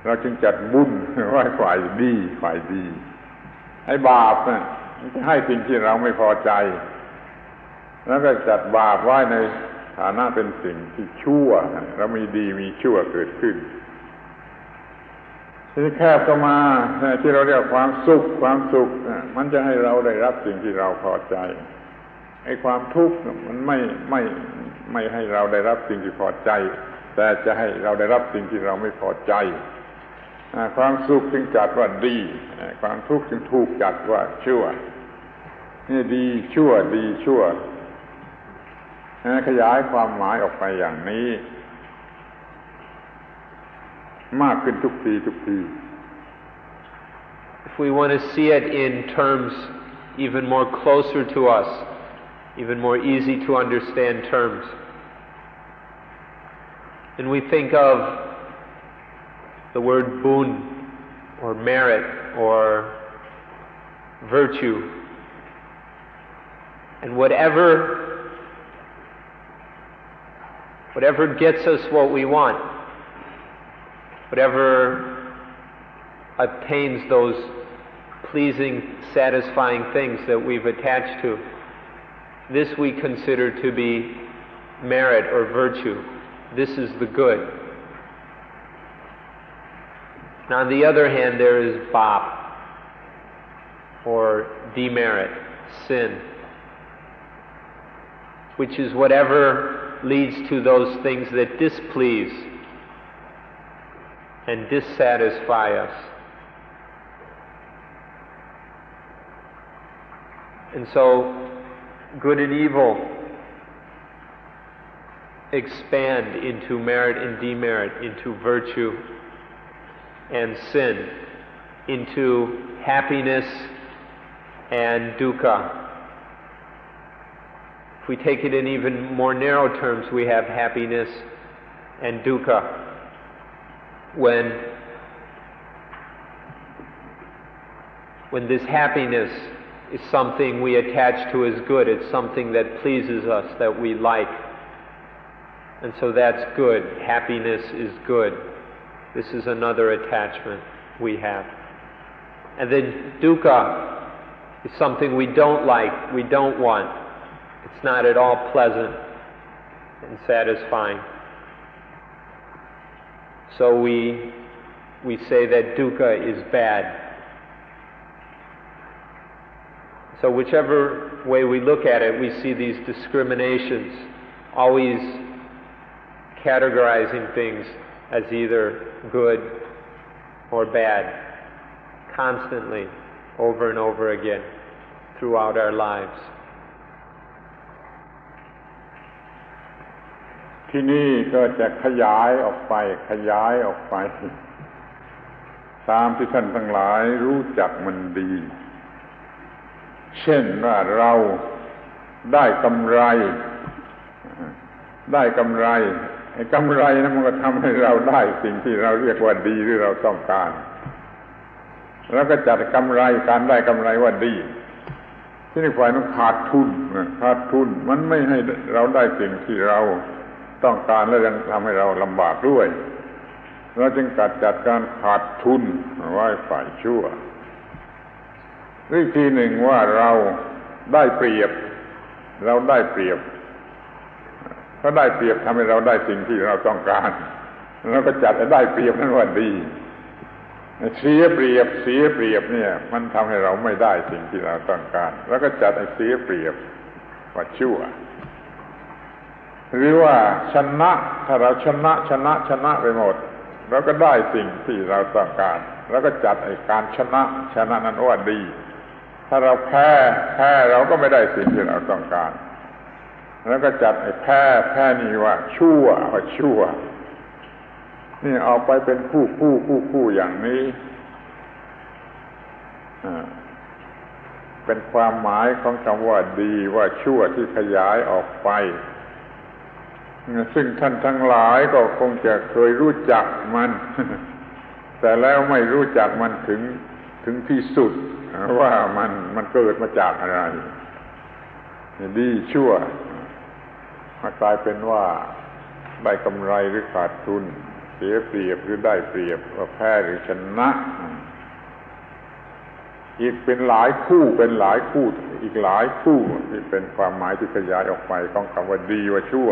เราจึงจัดบุญไว้ฝ่ายดีให้บาปจะให้สิ่งที่เราไม่พอใจแล้วก็จัดบาปไว้ในฐานะเป็นสิ่งที่ชั่วเรามีดีมีชั่วเกิดขึ้นที่แคบก็มาที่เราเรียกความสุขมันจะให้เราได้รับสิ่งที่เราพอใจไอ้ความทุกข์มันไม่ให้เราได้รับสิ่งที่พอใจแต่จะให้เราได้รับสิ่งที่เราไม่พอใจความสุขจึงจัดว่าดีความทุกข์จึงถูกจัดว่าชั่วนี่ดีชั่วขยายความหมายออกไปอย่างนี้มากขึ้นทุกที If we want to see it in terms even more closer to us, even more easy to understand terms, and we think of the word boon or merit or virtue, and whatever gets us what we want, whatever obtains those pleasing, satisfying things that we've attached to, this we consider to be merit or virtue. This is the good. And on the other hand, there is bap, or demerit, sin, which is whatever leads to those things that displease and dissatisfy us. And so, good and evil expand into merit and demerit, into virtue and sin, into happiness and dukkha. If we take it in even more narrow terms, we have happiness and dukkha. When this happiness is something we attach to as good, it's something that pleases us, that we like. And so that's good. Happiness is good. This is another attachment we have. And then dukkha is something we don't like, we don't want. It's not at all pleasant and satisfying. So we say that dukkha is bad. So whichever way we look at it, we see these discriminations, always categorizing things as either good or bad, constantly, over and over again, throughout our lives. ที่นี่ก็จะขยายออกไปตามที่ท่านทั้งหลายรู้จักมันดีเช่นว่าเราได้กำไรไอ้กำไรนั้นมันก็ทำให้เราได้สิ่งที่เราเรียกว่าดีหรือเราต้องการ แล้วก็จัดกำไรการได้กำไรว่าดีที่นี่ฝ่ายนั้นขาดทุนมันไม่ให้เราได้สิ่งที่เราต้องการและยังทำให้เราลำบากด้วยเราจึงจัดการขาดทุนไว้ฝ่ายชั่วอีกทีหนึ่งว่าเราได้เปรียบเขาได้เปรียบทำให้เราได้สิ่งที่เราต้องการแล้วก็จัดให้ได้เปรียบนั้นว่าดีเสียเปรียบเนี่ยมันทำให้เราไม่ได้สิ่งที่เราต้องการแล้วก็จัดให้เสียเปรียบว่าชั่วหรือว่าชนะถ้าเราชนะไปหมดเราก็ได้สิ่งที่เราต้องการแล้วก็จัดไอ้การชนะนั้นว่าดีถ้าเราแพ้เราก็ไม่ได้สิ่งที่เราต้องการแล้วก็จัดไอ้แพ้นี่ว่าชั่วนี่ออกไปเป็นคู่อย่างนี้เป็นความหมายของคำว่าดีว่าชั่วที่ขยายออกไปซึ่งท่านทั้งหลายก็คงจะเคยรู้จักมัน แต่แล้วไม่รู้จักมันถึงที่สุดว่ามันเกิดมาจากอะไรดีชั่วมากลายเป็นว่าได้กำไรหรือขาดทุนเสียเปรียบหรือได้เปรียบว่าแพ้หรือชนะอีกเป็นหลายคู่อีกหลายคู่ที่เป็นความหมายที่ขยายออกไปของคำว่าดีว่าชั่ว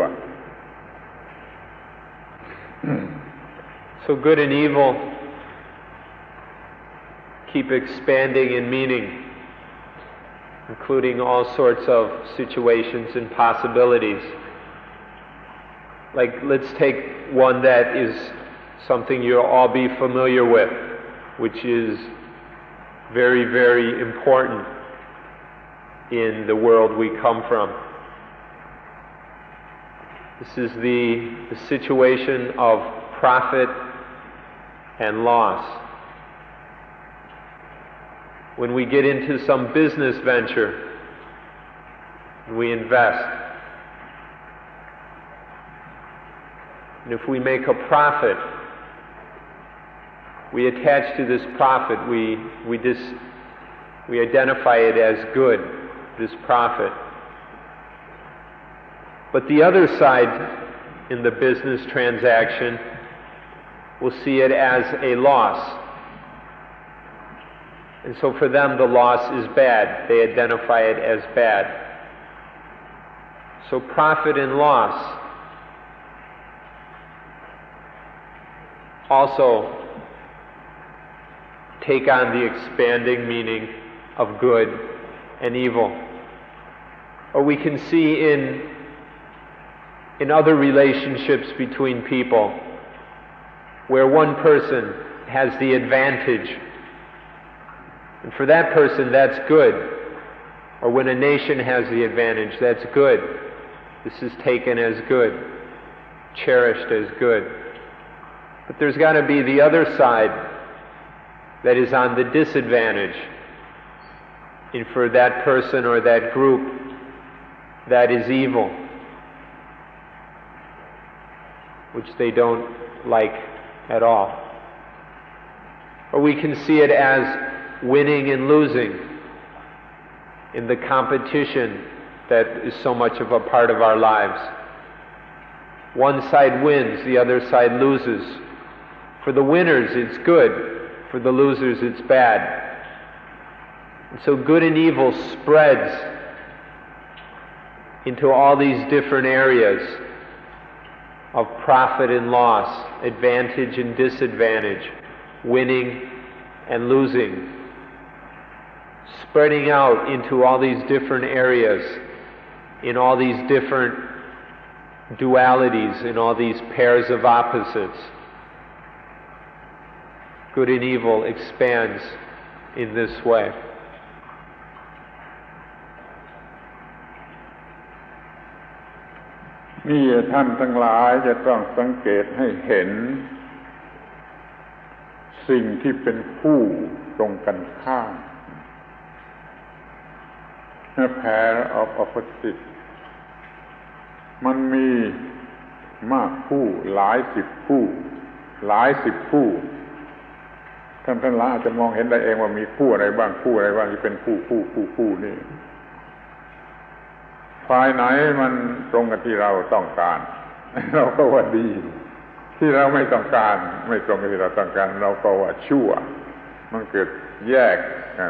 So good and evil keep expanding in meaning, including all sorts of situations and possibilities. Like, let's take one that is something you'll all be familiar with, which is very, very important in the world we come from. This is the situation of profit and loss. When we get into some business venture, we invest. And if we make a profit, we attach to this profit, we identify it as good, this profit. But the other side in the business transaction will see it as a loss. And so for them the loss is bad. They identify it as bad. So profit and loss also take on the expanding meaning of good and evil. Or we can see in other relationships between people where one person has the advantage, and for that person that's good. Or when a nation has the advantage, that's good. This is taken as good, cherished as good. But there's got to be the other side that is on the disadvantage. And for that person or that group, that is evil, which they don't like at all. Or we can see it as winning and losing in the competition that is so much of a part of our lives. One side wins, the other side loses. For the winners, it's good. For the losers, it's bad. And so good and evil spreads into all these different areas of profit and loss, advantage and disadvantage, winning and losing, spreading out into all these different areas, in all these different dualities, in all these pairs of opposites. Good and evil expands in this way.นี่ท่านทั้งหลายจะต้องสังเกตให้เห็นสิ่งที่เป็นคู่ตรงกันข้าม A pair of opposites มันมีมากคู่หลายสิบคู่ ท่านทั้งหลายอาจจะมองเห็นได้เองว่ามีคู่อะไรบ้างที่เป็นคู่นี่ฝ่ายไหนมันตรงกับที่เราต้องการเราก็ว่าดีที่เราไม่ต้องการไม่ตรงกับที่เราต้องการเราก็ว่าชั่วมันเกิดแยก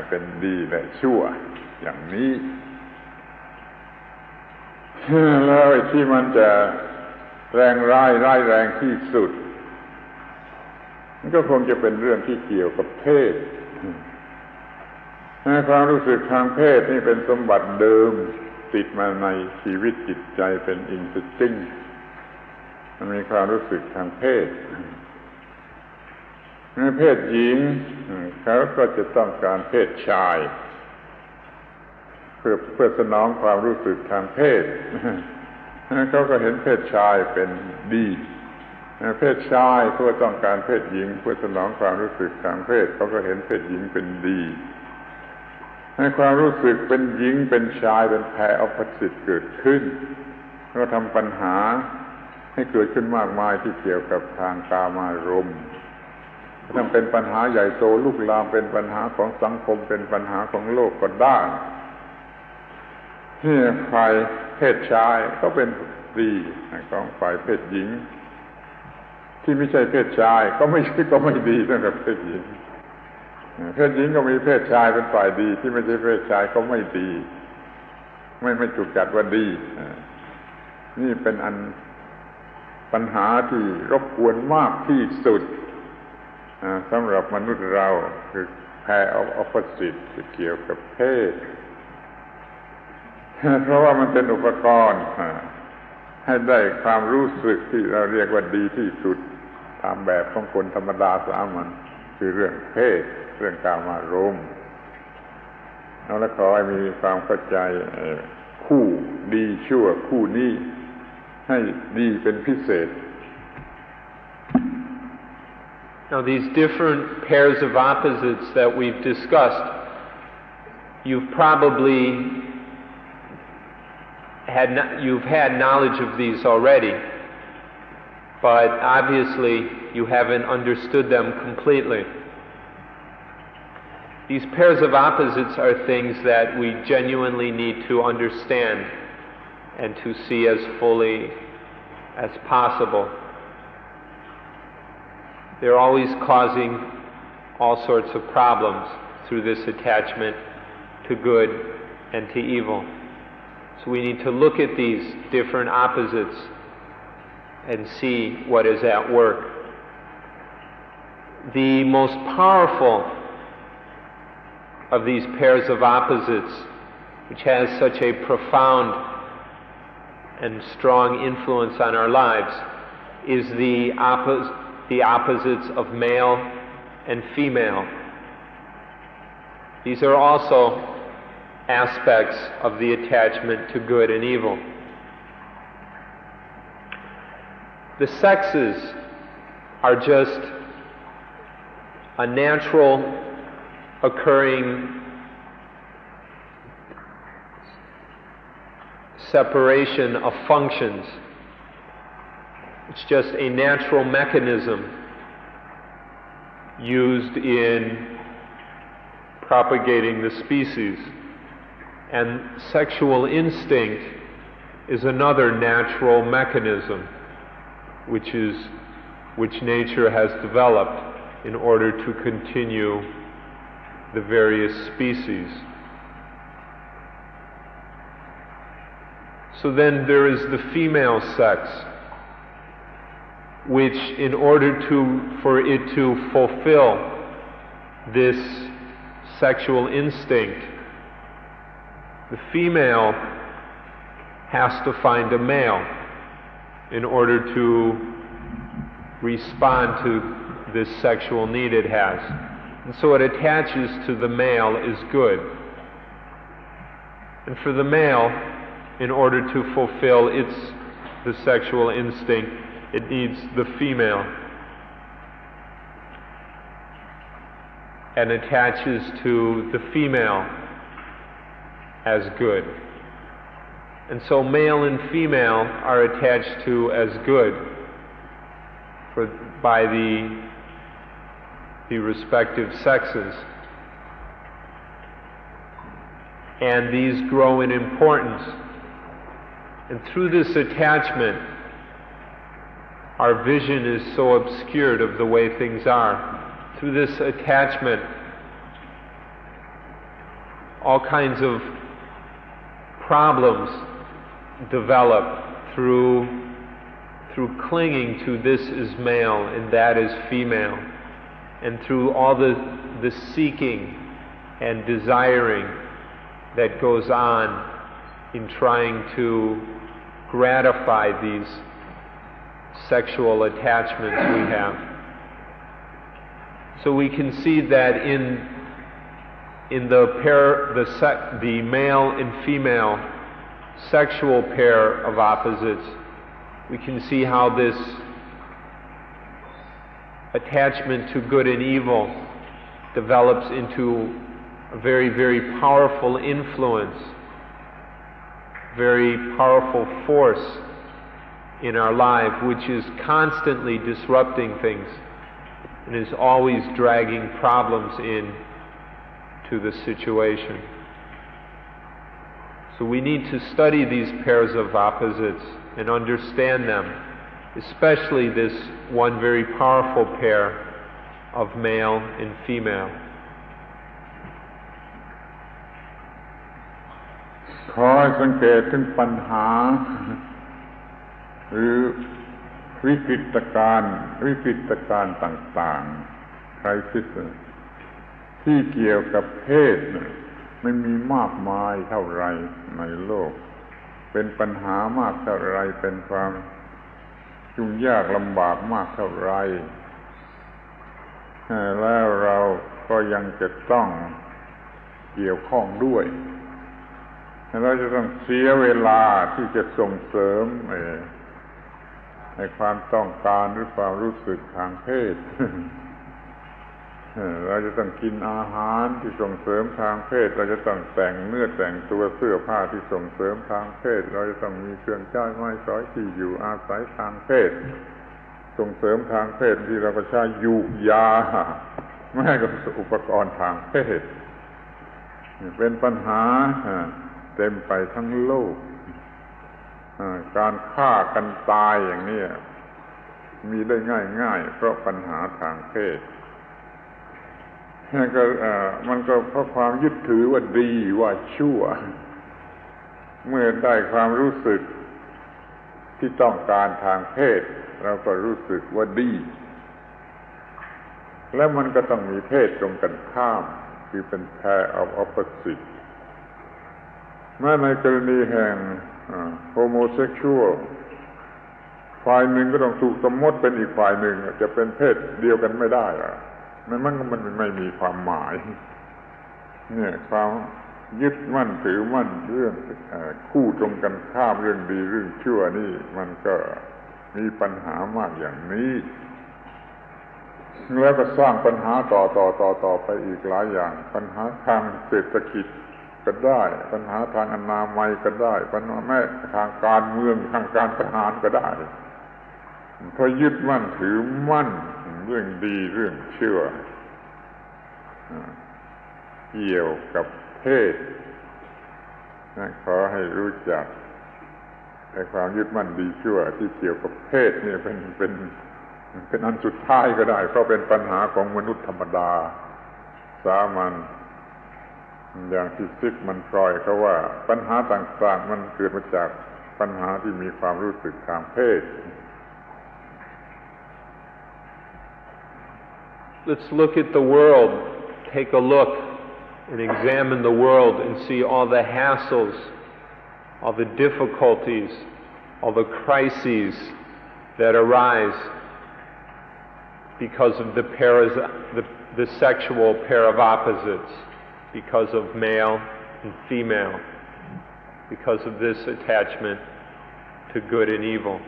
เป็นดีและชั่วอย่างนี้แล้วที่มันจะแรงร้ายแรงที่สุดมันก็คงจะเป็นเรื่องที่เกี่ยวกับเพศความรู้สึกทางเพศนี่เป็นสมบัติเดิมติดมาในชีวิตจิตใจเป็นอินสติ้งมันมีความรู้สึกทางเพศเพศหญิงเขาก็จะต้องการเพศชายเพื่อสนองความรู้สึกทางเพศเขาก็เห็นเพศชายเป็นดีเพศชายเพื่อต้องการเพศหญิงเพื่อสนองความรู้สึกทางเพศเขาก็เห็นเพศหญิงเป็นดีให้ความรู้สึกเป็นหญิงเป็นชายเป็นแพร์ออปโพสิตเกิดขึ้นก็ทำปัญหาให้เกิดขึ้นมากมายที่เกี่ยวกับทางกามารมณ์ทำเป็นปัญหาใหญ่โตลุกลามเป็นปัญหาของสังคมเป็นปัญหาของโลกก็ได้ที่ฝ่ายเพศชายก็เป็นดีของฝ่ายเพศหญิงที่ไม่ใช่เพศชายก็ไม่ดีสำหรับเพศหญิงเพศหญิงก็มีเพศชายเป็นฝ่ายดีที่ไม่ใช่เพศชายก็ไม่ดีไม่ถูกจัดว่าดีนี่เป็นอันปัญหาที่รบกวนมากที่สุดสำหรับมนุษย์เราคือแพร์ออปโพสิตเกี่ยวกับเพศเพราะว่ามันเป็นอุปกรณ์ให้ได้ความรู้สึกที่เราเรียกว่าดีที่สุดตามแบบของคนธรรมดาสามัญคือเรื่องเพศเรื่องกามารมณ์แล้วขอให้มีความเข้าใจคู่ดีชั่วคู่นี้ให้ดีเป็นพิเศษ Now these different pairs of opposites that we've discussed, you've had knowledge of these already, but obviously you haven't understood them completely. These pairs of opposites are things that we genuinely need to understand and to see as fully as possible. They're always causing all sorts of problems through this attachment to good and to evil. So we need to look at these different opposites and see what is at work. The most powerful of these pairs of opposites, which has such a profound and strong influence on our lives, is the opposites of male and female. These are also aspects of the attachment to good and evil. The sexes are just a natural occurring separation of functions. It's just a natural mechanism used in propagating the species. And sexual instinct is another natural mechanism which nature has developed in order to continue the various species. So then there is the female sex, which in order for it to fulfill this sexual instinct, the female has to find a male in order to respond to this sexual need it has. And so it attaches to the male is good. And for the male, in order to fulfill the sexual instinct, it needs the female and attaches to the female as good. And so male and female are attached to as good by the the respective sexes. And these grow in importance. And through this attachment, our vision is so obscured of the way things are. Through this attachment, all kinds of problems develop through clinging to this is male and that is female, and through all the seeking and desiring that goes on in trying to gratify these sexual attachments we have. So we can see that in the pair, the male and female sexual pair of opposites, we can see how this attachment to good and evil develops into a very, very powerful influence, very powerful force in our life, which is constantly disrupting things and is always dragging problems in to the situation. So we need to study these pairs of opposites and understand them, especially this one very powerful pair of male and female. ขอให้สังเกตถึงปัญหาหรือวิกฤตการณ์ต่างๆใครคิดที่เกี่ยวกับเพศไม่มีมากมายเท่าไรในโลกเป็นปัญหามากเท่าไรเป็นความยุ่งยากลำบากมากเท่าไรแล้วเราก็ยังจะต้องเกี่ยวข้องด้วยเราจะต้องเสียเวลาที่จะส่งเสริมในความต้องการหรือความรู้สึกทางเพศ เราจะต้องกินอาหารที่ส่งเสริมทางเพศเราจะต้องแต่งเนื้อแต่งตัวเสื้อผ้าที่ส่งเสริมทางเพศเราจะต้องมีเครื่องใช้ไม้สอยที่อยู่อาศัยทางเพศส่งเสริมทางเพศที่เราก็ใช้ยุกยาแม้กระทั่งอุปกรณ์ทางเพศเป็นปัญหาเต็มไปทั้งโลกการฆ่ากันตายอย่างนี้มีได้ง่ายๆเพราะปัญหาทางเพศมันก็เพราะความยึดถือว่าดีว่าชั่วเมื่อได้ความรู้สึกที่ต้องการทางเพศเราก็รู้สึกว่าดีและมันก็ต้องมีเพศตรงกันข้ามคือเป็น pair of opposite แม้ในกรณีแห่งhomosexual ฝ่ายหนึ่งก็ต้องถูกสมมติเป็นอีกฝ่ายหนึ่งจะเป็นเพศเดียวกันไม่ได้มันไม่มีความหมายเนี่ยความยึดมั่นถือมั่นเรื่องคู่ตรงกันข้ามเรื่องดีเรื่องชั่วนี่มันก็มีปัญหามากอย่างนี้แล้วก็สร้างปัญหาต่อไปอีกหลายอย่างปัญหาทางเศรษฐกิจก็ได้ปัญหาทางอนามัยก็ได้ปัญหาแม้ทางการเมืองทางการทหารก็ได้เพราะยึดมั่นถือมั่นเรื่องดีเรื่องชั่วเกี่ยวกับเพศขอให้รู้จักในความยึดมั่นดีชั่วที่เกี่ยวกับเพศเนี่ยเป็นอันสุดท้ายก็ได้เพราะเป็นปัญหาของมนุษย์ธรรมดาสามัญอย่างที่ซิกมันฟรอยด์เขาว่าปัญหาต่างๆมันเกิดมาจากปัญหาที่มีความรู้สึกทางเพศ Let's look at the world. Take a look and examine the world and see all the hassles, all the difficulties, all the crises that arise because of the sexual pair of opposites, because of male and female, because of this attachment to good and evil.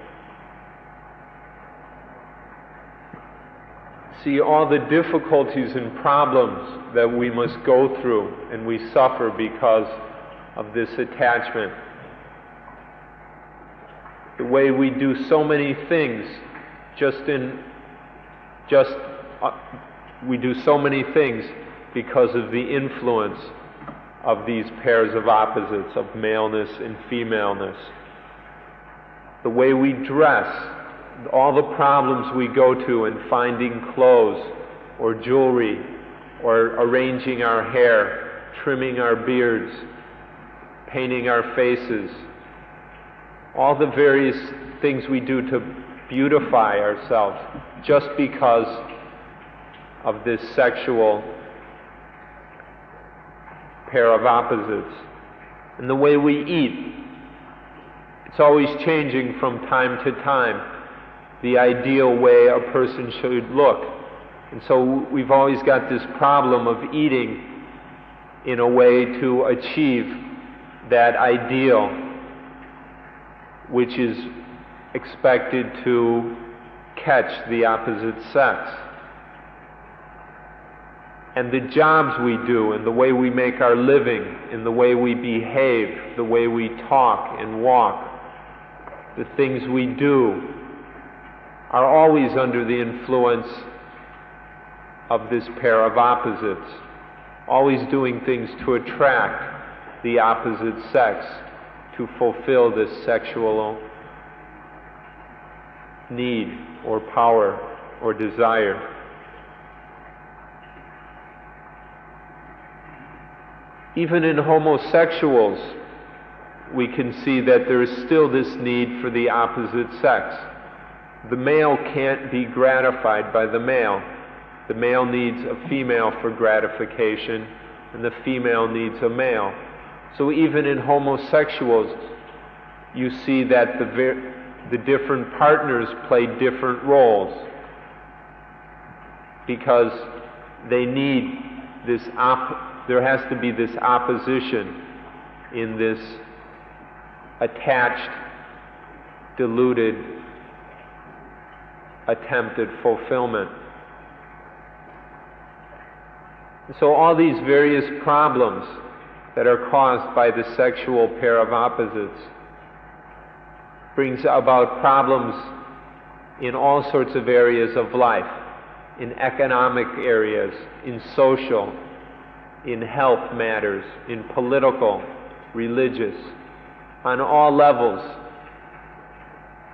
See all the difficulties and problems that we must go through and we suffer because of this attachment. The way we do so many things just we do so many things because of the influence of these pairs of opposites, of maleness and femaleness. The way we dress, all the problems we go to in finding clothes or jewelry or arranging our hair, trimming our beards, painting our faces, all the various things we do to beautify ourselves just because of this sexual pair of opposites. And the way we eat, it's always changing from time to time, the ideal way a person should look. And so we've always got this problem of eating in a way to achieve that ideal which is expected to catch the opposite sex. And the jobs we do, and the way we make our living, and the way we behave, the way we talk and walk, the things we do, are always under the influence of this pair of opposites, always doing things to attract the opposite sex, to fulfill this sexual need or power or desire. Even in homosexuals, we can see that there is still this need for the opposite sex. The male can't be gratified by the male. The male needs a female for gratification, and the female needs a male. So even in homosexuals, you see that the different partners play different roles because they need this there has to be this opposition in this attached, deluded attempt at fulfillment. So all these various problems that are caused by the sexual pair of opposites brings about problems in all sorts of areas of life, in economic areas, in social, in health matters, in political, religious, on all levels.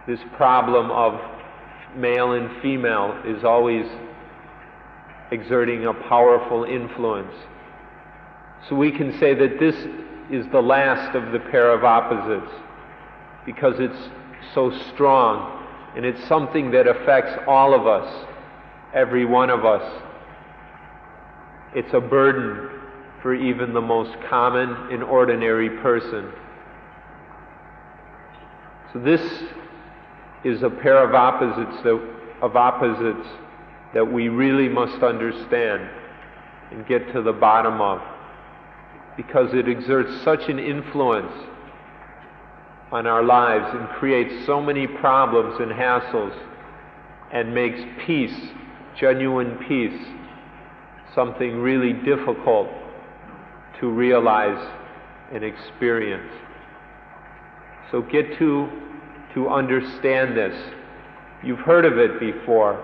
This problem of male and female is always exerting a powerful influence. So we can say that this is the last of the pair of opposites because it's so strong, and it's something that affects all of us, every one of us. It's a burden for even the most common and ordinary person. So this is a pair of opposites that we really must understand and get to the bottom of, because it exerts such an influence on our lives and creates so many problems and hassles and makes peace, genuine peace, something really difficult to realize and experience. So get to understand this. You've heard of it before,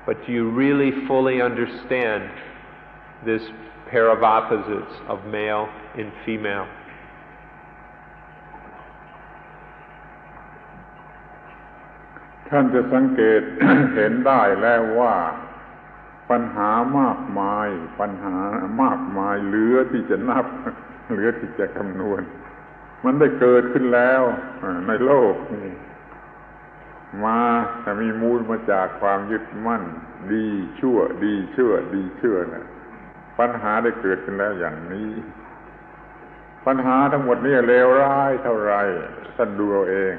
but do you really fully understand this pair of opposites of male and female?ท่านจะสังเกต เห็นได้แล้วว่าปัญหามากมายเหลือที่จะนับ เหลือที่จะคำนวณ มันได้เกิดขึ้นแล้วในโลกนี้มาแต่มีมูลมาจากความยึดมั่นดีชั่วนะปัญหาได้เกิดขึ้นแล้วอย่างนี้ปัญหาทั้งหมดนี้เลวร้ายเท่าไรท่านดูเอาเอง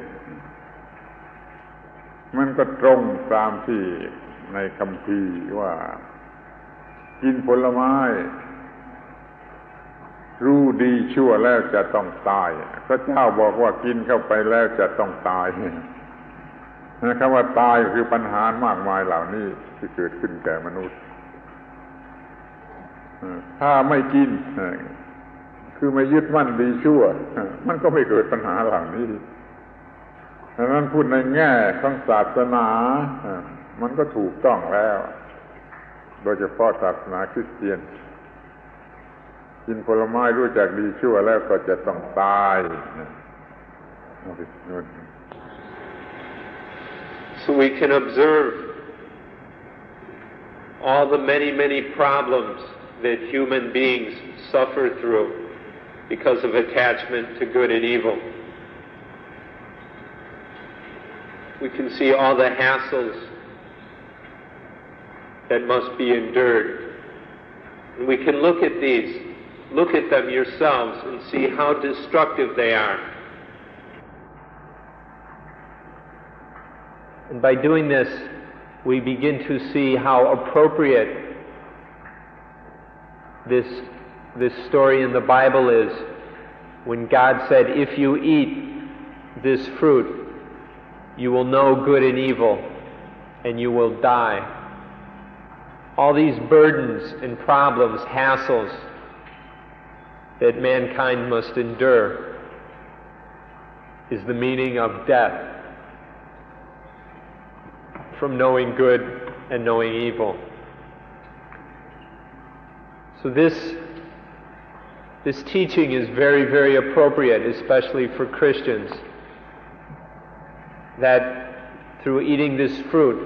มันก็ตรงตามที่ในคัมภีร์ว่ากินผลไม้รู้ดีชั่วแล้วจะต้องตายพระเจ้าบอกว่ากินเข้าไปแล้วจะต้องตายนะครับว่าตายคือปัญหามากมายเหล่านี้ที่เกิดขึ้นแก่มนุษย์ถ้าไม่กินคือไม่ยึดมั่นดีชั่วมันก็ไม่เกิดปัญหาเหล่านี้ดังนั้นพูดในแง่ของศาสนามันก็ถูกต้องแล้ว โดยเฉพาะศาสนาคริสเตียนกินผลไม้รู้จักดีชั่วแล้วก็จะต้องตาย So we can observe all the many, many problems that human beings suffer through because of attachment to good and evil. We can see all the hassles that must be endured. And we can look at them yourselves and see how destructive they are. And by doing this, we begin to see how appropriate this story in the Bible is when God said, if you eat this fruit, you will know good and evil, and you will die. All these burdens and problems, hassles that mankind must endure is the meaning of death, from knowing good and knowing evil. So this teaching is very, very appropriate, especially for Christians, that through eating this fruit,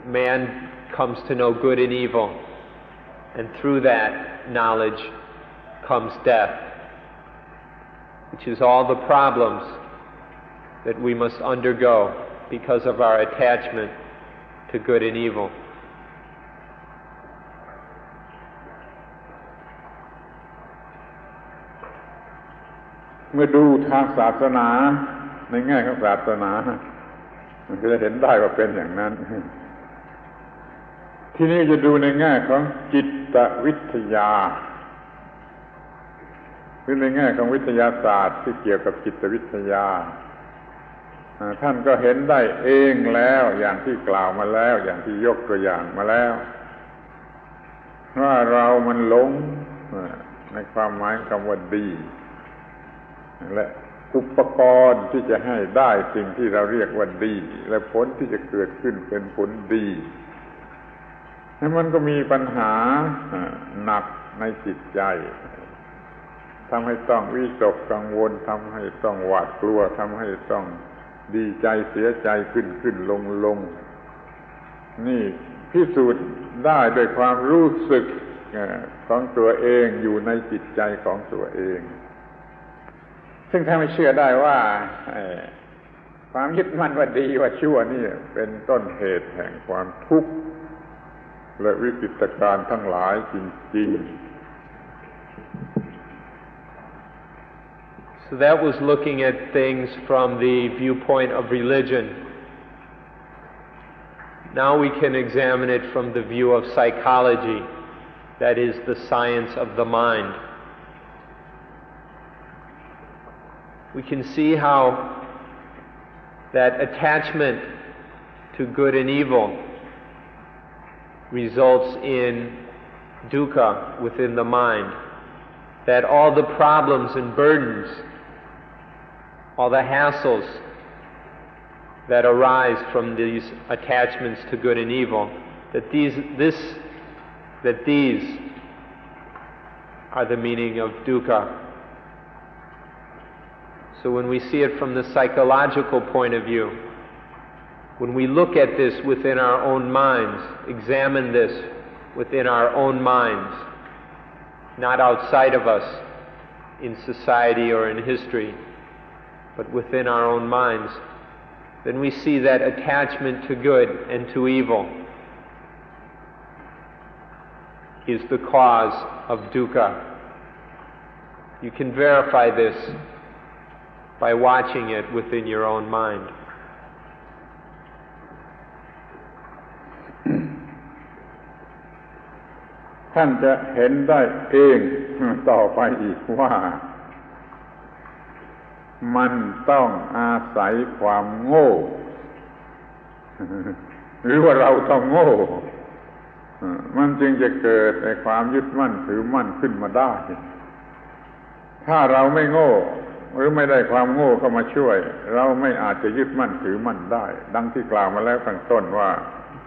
man comes to know good and evil, and through that knowledge comes death, which is all the problems that we must undergo because of our attachment to good and evil. เมื่อดูทางศาสนาในแง่ของศาสนามันก็จะเห็นได้ว่าเป็นอย่างนั้นทีนี้จะดูในแง่ของจิตวิทยาหรือในแง่ของวิทยาศาสตร์ที่เกี่ยวกับจิตวิทยาท่านก็เห็นได้เองแล้วอย่างที่กล่าวมาแล้วอย่างที่ยกตัวอย่างมาแล้วว่าเรามันหลงในความหมายคำว่าดีและอุปกรณ์ที่จะให้ได้สิ่งที่เราเรียกว่าดีและผลที่จะเกิดขึ้นเป็นผลดีมันก็มีปัญหาหนักในจิตใจทำให้ต้องวิตกกังวลทำให้ต้องหวาดกลัวทำให้ต้องดีใจเสียใจขึ้นลงนี่พิสูจน์ได้ด้วยความรู้สึกของตัวเองอยู่ในจิตใจของตัวเองซึ่งถ้าไม่เชื่อได้ว่าความยึดมั่นว่าดีว่าชั่วนี่เป็นต้นเหตุแห่งความทุกข์และวิกฤตการณ์ทั้งหลายจริงๆSo that was looking at things from the viewpoint of religion. Now we can examine it from the view of psychology, that is, the science of the mind. We can see how that attachment to good and evil results in dukkha within the mind, that all the problems and burdens, all the hassles that arise from these attachments to good and evil, that these are the meaning of dukkha. So when we see it from the psychological point of view, when we look at this within our own minds, examine this within our own minds, not outside of us in society or in history, but within our own minds, then we see that attachment to good and to evil is the cause of dukkha. You can verify this by watching it within your own mind. ท่านจะเห็นได้เองต่อไปอีกว่ามันต้องอาศัยความโง่หรือว่าเราต้องโง่มันจึงจะเกิดในความยึดมั่นถือมั่นขึ้นมาได้ถ้าเราไม่โง่หรือไม่ได้ความโง่เข้ามาช่วยเราไม่อาจจะยึดมั่นถือมั่นได้ดังที่กล่าวมาแล้วข้างต้นว่า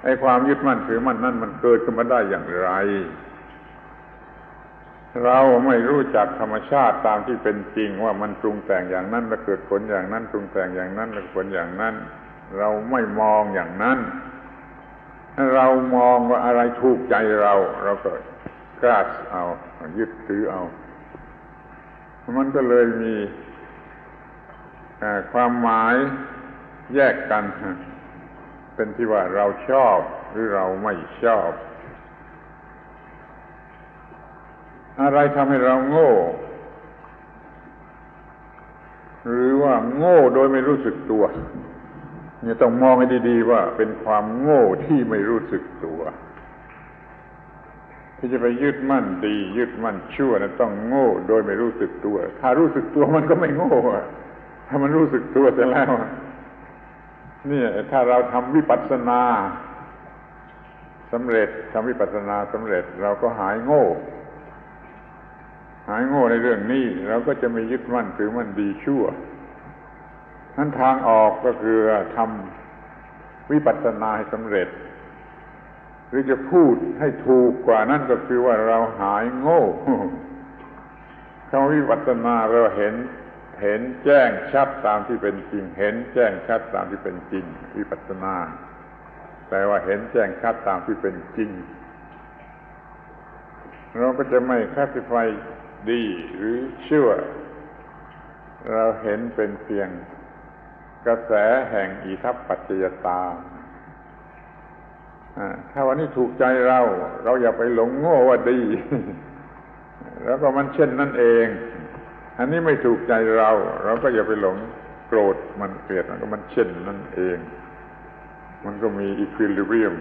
ไอ้ความยึดมั่นถือมั่นนั่นมันเกิดขึ้นมาได้อย่างไรเราไม่รู้จักธรรมชาติตามที่เป็นจริงว่ามันปรุงแต่งอย่างนั้นแล้วเกิดผลอย่างนั้นปรุงแต่งอย่างนั้นแล้วผลอย่างนั้นเราไม่มองอย่างนั้นเรามองว่าอะไรถูกใจเราก็กล้าเอายึดถือเอามันก็เลยมีความหมายแยกกันเป็นที่ว่าเราชอบหรือเราไม่ชอบอะไรทำให้เราโง่หรือว่าโง่โดยไม่รู้สึกตัวเนี่ยต้องมองให้ดีๆว่าเป็นความโง่ที่ไม่รู้สึกตัวที่จะไปยึดมั่นดียึดมั่นชั่วนะต้องโง่โดยไม่รู้สึกตัวถ้ารู้สึกตัวมันก็ไม่โง่ถ้ามันรู้สึกตัวแต่แล้วนี่ถ้าเราทำวิปัสสนาสำเร็จทำวิปัสสนาสำเร็จเราก็หายโง่ในเรื่องนี้เราก็จะไม่ยึดมั่นถือมั่นดีชั่วนั้นทางออกก็คือทำวิปัสสนาให้สำเร็จหรือจะพูดให้ถูกกว่านั้นก็คือว่าเราหายโง่คำวิปัสสนาเราเห็นแจ้งชัดตามที่เป็นจริงเห็นแจ้งชัดตามที่เป็นจริงวิปัสสนาแปลว่าเห็นแจ้งชัดตามที่เป็นจริงเราก็จะไม่คลาสสิฟายดีหรือชั่วเราเห็นเป็นเพียงกระแสแห่งอิทัปปัจจยตาถ้าวันนี้ถูกใจเราอย่าไปหลงโง่ว่าดี แล้วก็มันเช่นนั่นเองอันนี้ไม่ถูกใจเราก็อย่าไปหลงโกรธมันเกลียดมันก็มันเช่นนั่นเองมันก็มีอีควิลิเบรียม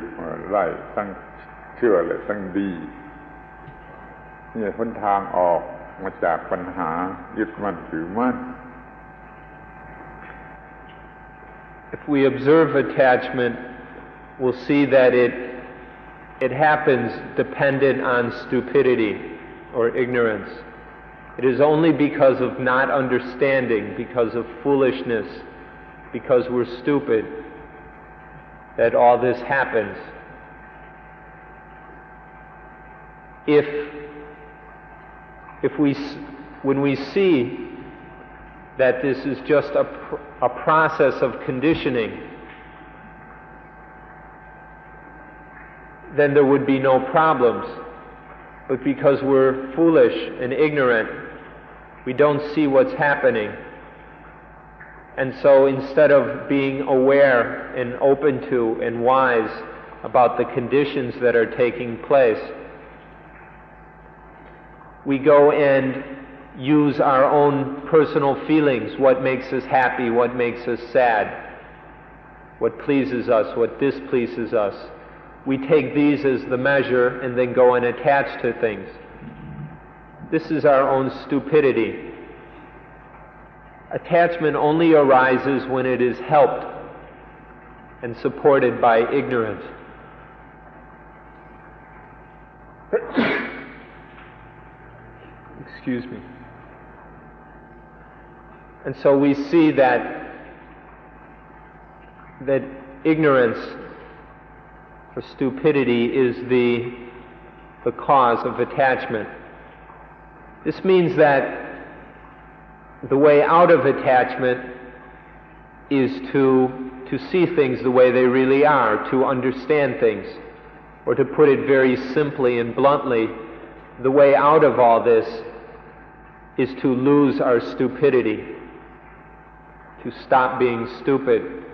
ไล่ทั้งเชื่อและทั้งดีนี่หนทางออกมาจากปัญหายึดมั่นถือมั่น If we observe attachment, we'll see that it happens dependent on stupidity or ignorance. It is only because of not understanding, because of foolishness, because we're stupid, that all this happens. When we see that this is just a process of conditioning, then there would be no problems. But because we're foolish and ignorant, we don't see what's happening. And so instead of being aware and open to and wise about the conditions that are taking place, we go and use our own personal feelings, what makes us happy, what makes us sad, what pleases us, what displeases us. We take these as the measure and then go and attach to things. This is our own stupidity. Attachment only arises when it is helped and supported by ignorance. Excuse me. And so we see that ignorance or stupidity is the cause of attachment. This means that the way out of attachment is to see things the way they really are, to understand things. Or to put it very simply and bluntly, the way out of all this is to lose our stupidity, to stop being stupid.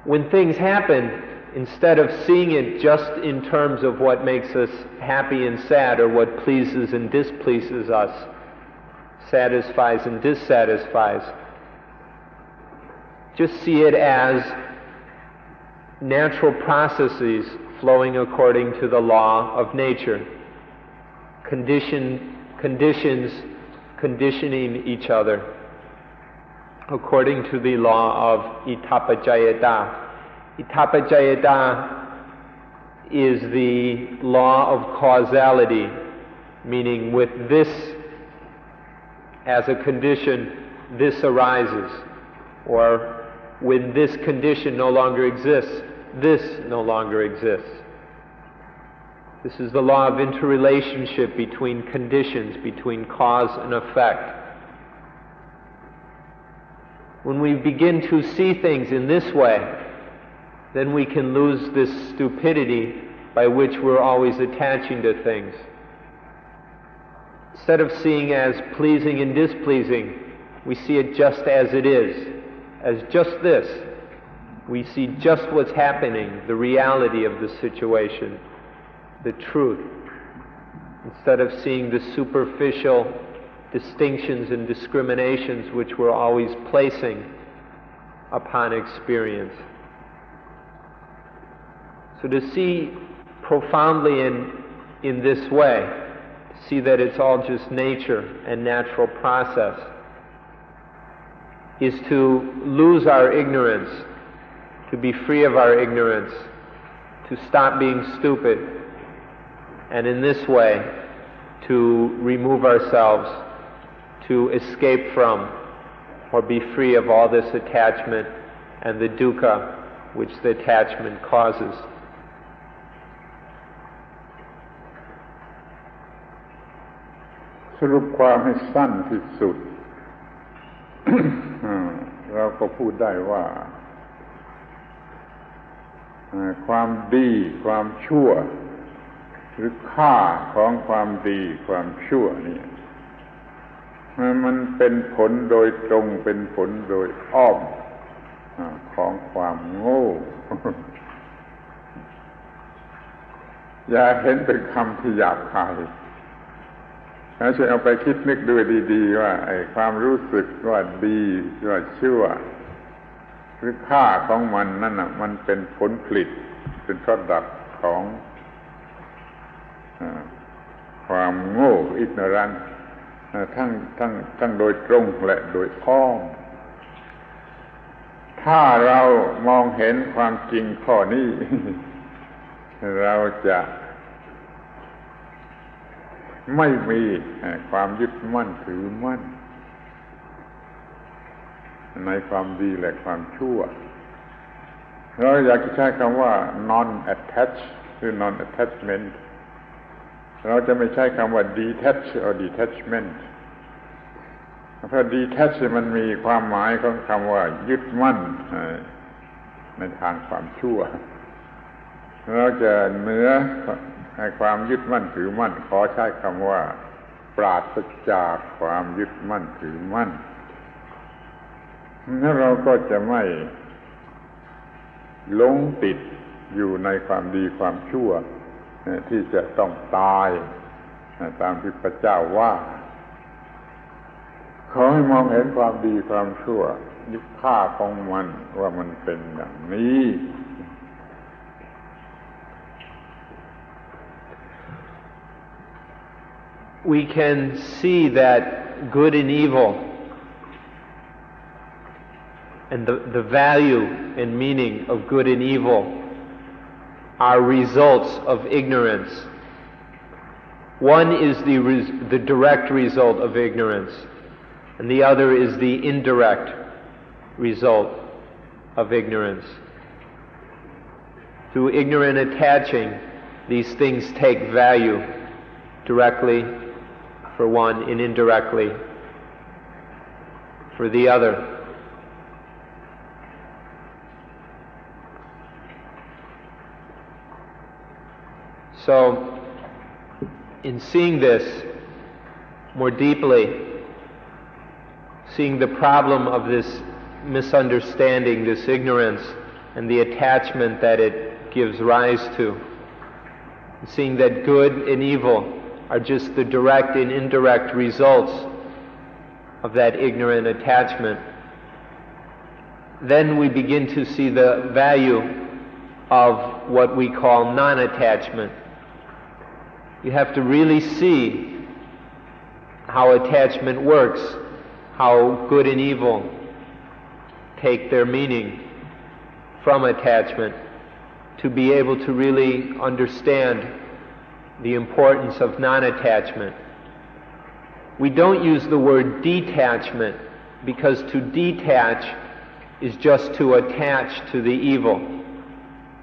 When things happen, instead of seeing it just in terms of what makes us happy and sad, or what pleases and displeases us, satisfies and dissatisfies, just see it as natural processes flowing according to the law of nature, conditions conditioning each other according to the law of Itapajayata. Itapajayata is the law of causality, meaning with this as a condition, this arises. Or when this condition no longer exists, this no longer exists. This is the law of interrelationship between conditions, between cause and effect. When we begin to see things in this way, then we can lose this stupidity by which we're always attaching to things. Instead of seeing as pleasing and displeasing, we see it just as it is, as just this. We see just what's happening, the reality of the situation, the truth, instead of seeing the superficial distinctions and discriminations which we're always placing upon experience. So to see profoundly in this way, to see that it's all just nature and natural process, is to lose our ignorance, to be free of our ignorance, to stop being stupid, and in this way to remove ourselves, to escape from or be free of all this attachment and the dukkha which the attachment causes.สรุปความให้สั้นที่สุด เราก็พูดได้ว่าความดีความชั่วหรือค่าของความดีความชั่วนี่มันเป็นผลโดยตรงเป็นผลโดยอ้อมของความโง่ อย่าเห็นเป็นคำที่หยาบคายช่วยเอาไปคิดนึกดูดีๆว่าไอ้ความรู้สึกว่าดีว่าชั่วหรือค่าของมันนั่นน่ะมันเป็นผลผลิตเป็นproductของความโง่ ignorance ทั้งโดยตรงและโดยอ้อมถ้าเรามองเห็นความจริงข้อนี้ เราจะไม่มีความยึดมั่นถือมั่นในความดีและความชั่วเราอยากจะใช้คำว่า non attach หรือ non attachment เราจะไม่ใช้คำว่า detach or detachment เพราะ detach มันมีความหมายของคำว่ายึดมั่นในทางความชั่วเราจะเหนือให้ความยึดมั่นถือมั่นขอใช้คำว่าปราศจากความยึดมั่นถือมั่นแล้วเราก็จะไม่หลงติดอยู่ในความดีความชั่วที่จะต้องตายตามที่พระเจ้าว่าขอให้มองเห็นความดีความชั่วยึดค่าของมันว่ามันเป็นอย่างนี้ We can see that good and evil and the value and meaning of good and evil are results of ignorance. One is the direct result of ignorance, and the other is the indirect result of ignorance. Through ignorant attaching, these things take value directly for one and indirectly for the other. So, in seeing this more deeply, seeing the problem of this misunderstanding, this ignorance, and the attachment that it gives rise to, seeing that good and evil are just the direct and indirect results of that ignorant attachment, then we begin to see the value of what we call non-attachment. You have to really see how attachment works, how good and evil take their meaning from attachment, to be able to really understand the importance of non-attachment. We don't use the word detachment because to detach is just to attach to the evil.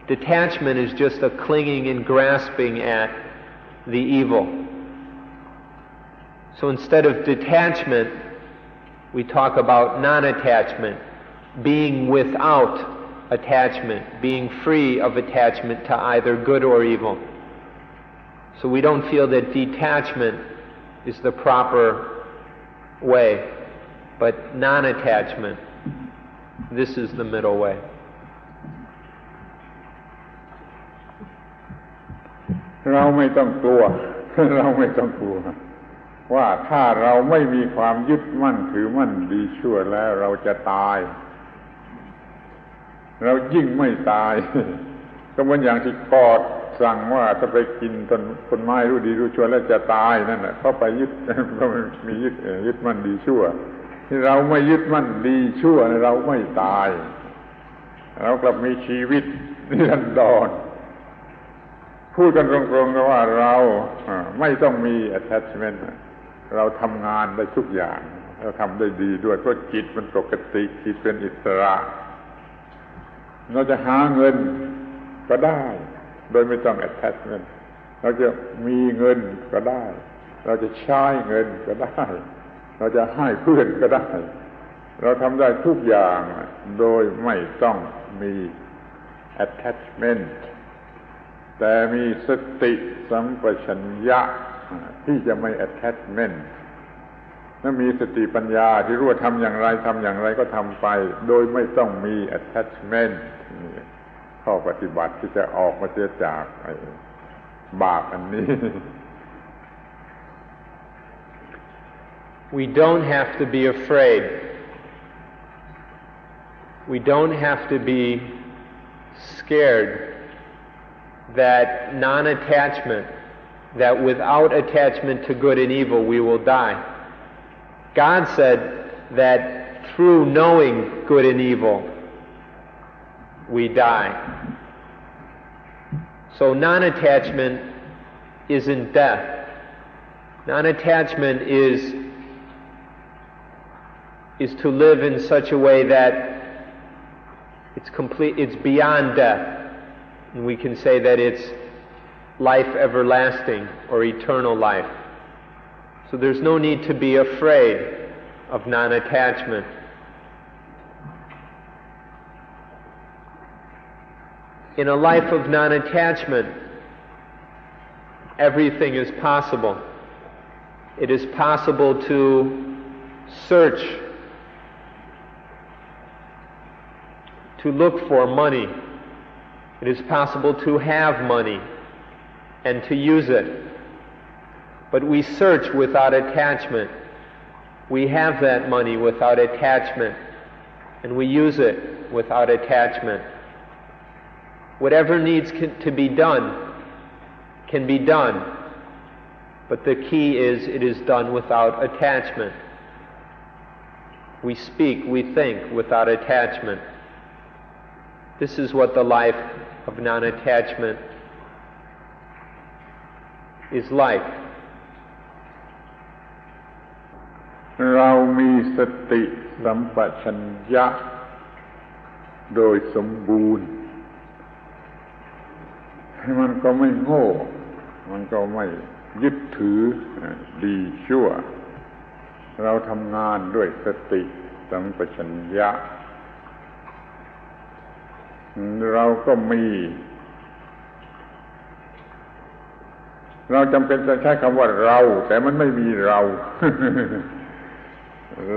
Detachment is just a clinging and grasping at the evil. So instead of detachment, we talk about non-attachment, being without attachment, being free of attachment to either good or evil. So we don't feel that detachment is the proper way, but non-attachment, this is the middle way. เราไม่ต้องกลัว เราไม่ต้องกลัวว่าถ้าเราไม่มีความยึดมั่นถือมั่นดีชั่วแล้วเราจะตายเรายิ่งไม่ตาย ก็เหมือนอย่างที่กอดสั่งว่าถ้าไปกินต้นไม้รู้ดีรู้ชั่วแล้วจะตายนั่นแหละเพราะไปยึด เพราะมียึดมั่นดีชั่วที่เราไม่ยึดมั่นดีชั่วเราไม่ตายเรากลับมีชีวิตนิรันดรพูดกันตรงๆว่าเราไม่ต้องมี attachment เราทำงานได้ทุกอย่างเราทำได้ดีด้วยเพราะจิตมันปกติจิตเป็นอิสระเราจะหาเงินก็ได้โดยไม่ต้อง attachment เราจะมีเงินก็ได้เราจะใช้เงินก็ได้เราจะให้เพื่อนก็ได้เราทำได้ทุกอย่างโดยไม่ต้องมี attachment แต่มีสติสัมปชัญญะที่จะไม่ attachment และมีสติปัญญาที่รู้ว่าทำอย่างไรก็ทำไปโดยไม่ต้องมี attachment ข้อปฏิบัติที่จะออกมาเสียจากบาปอันนี้ We don't have to be afraid. We don't have to be scared that non-attachment, that without attachment to good and evil we will die. God said that through knowing good and evil we die. So non-attachment isn't death. Non-attachment is to live in such a way that it's beyond death. And we can say that it's life everlasting or eternal life. So there's no need to be afraid of non-attachment. In a life of non-attachment, everything is possible. It is possible to search, to look for money. It is possible to have money and to use it. But we search without attachment. We have that money without attachment, and we use it without attachment. Whatever needs to be done can be done, but the key is it is done without attachment. We speak, we think without attachment. This is what the life of non-attachment is like. เรามีสติสัมปชัญญะโดยสมบูรณ์มันก็ไม่โง่มันก็ไม่ยึดถือดีชั่วเราทำงานด้วยสติสัมปชัญญะเราก็มีเราจำเป็นจะใช้คำว่าเราแต่มันไม่มีเรา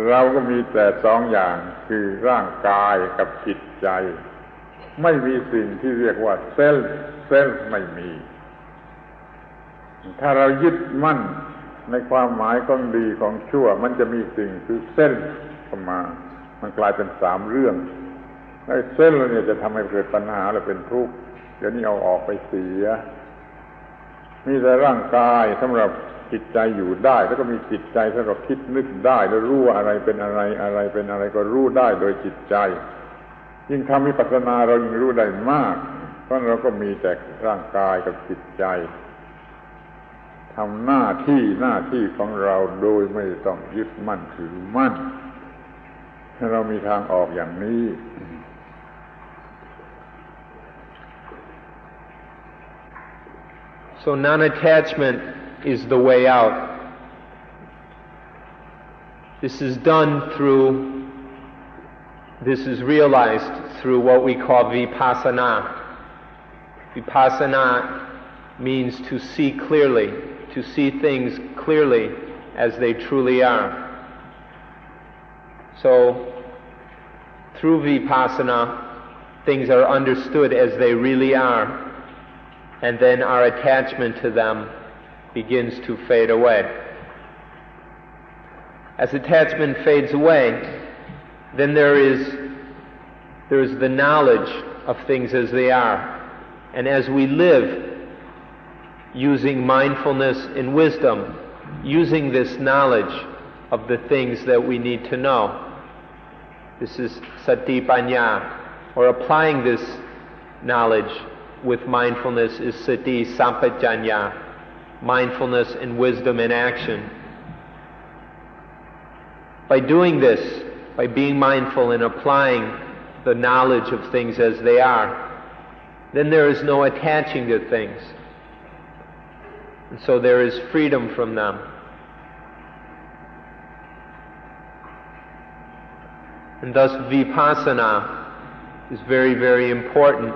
เราก็มีแต่สองอย่างคือร่างกายกับจิตใจไม่มีสิ่งที่เรียกว่าเซลฟ์ไม่มีถ้าเรายึดมั่นในความหมายของดีของชั่วมันจะมีสิ่งคือเซลฟ์เข้ามามันกลายเป็นสามเรื่องไอ้เซลฟ์เนี่ยจะทำให้เกิดปัญหาและเป็นทุกข์เดี๋ยวนี้เอาออกไปเสียมีแต่ร่างกายสำหรับจิตใจอยู่ได้แล้วก็มีจิตใจสำหรับคิดนึกได้แล้วรู้ว่าอะไรเป็นอะไรอะไรเป็นอะไรก็รู้ได้โดยจิตใจยิ่งทำวิปัสสนาเรายิ่งรู้ได้มากเพราะเราก็มีแต่ร่างกายกับจิตใจทำหน้าที่ของเราโดยไม่ต้องยึดมั่นถือมั่น เรามีทางออกอย่างนี้ So non-attachment is the way out. This is realized through what we call vipassana. Vipassana means to see clearly, to see things clearly as they truly are. So, through vipassana, things are understood as they really are, and then our attachment to them begins to fade away. As attachment fades away, then there is the knowledge of things as they are. And as we live using mindfulness and wisdom, using this knowledge of the things that we need to know, this is sati panya, or applying this knowledge with mindfulness is sati sampajanya, mindfulness and wisdom in action. By doing this, by being mindful and applying the knowledge of things as they are, then there is no attaching to things. And so there is freedom from them. And thus vipassana is very, very important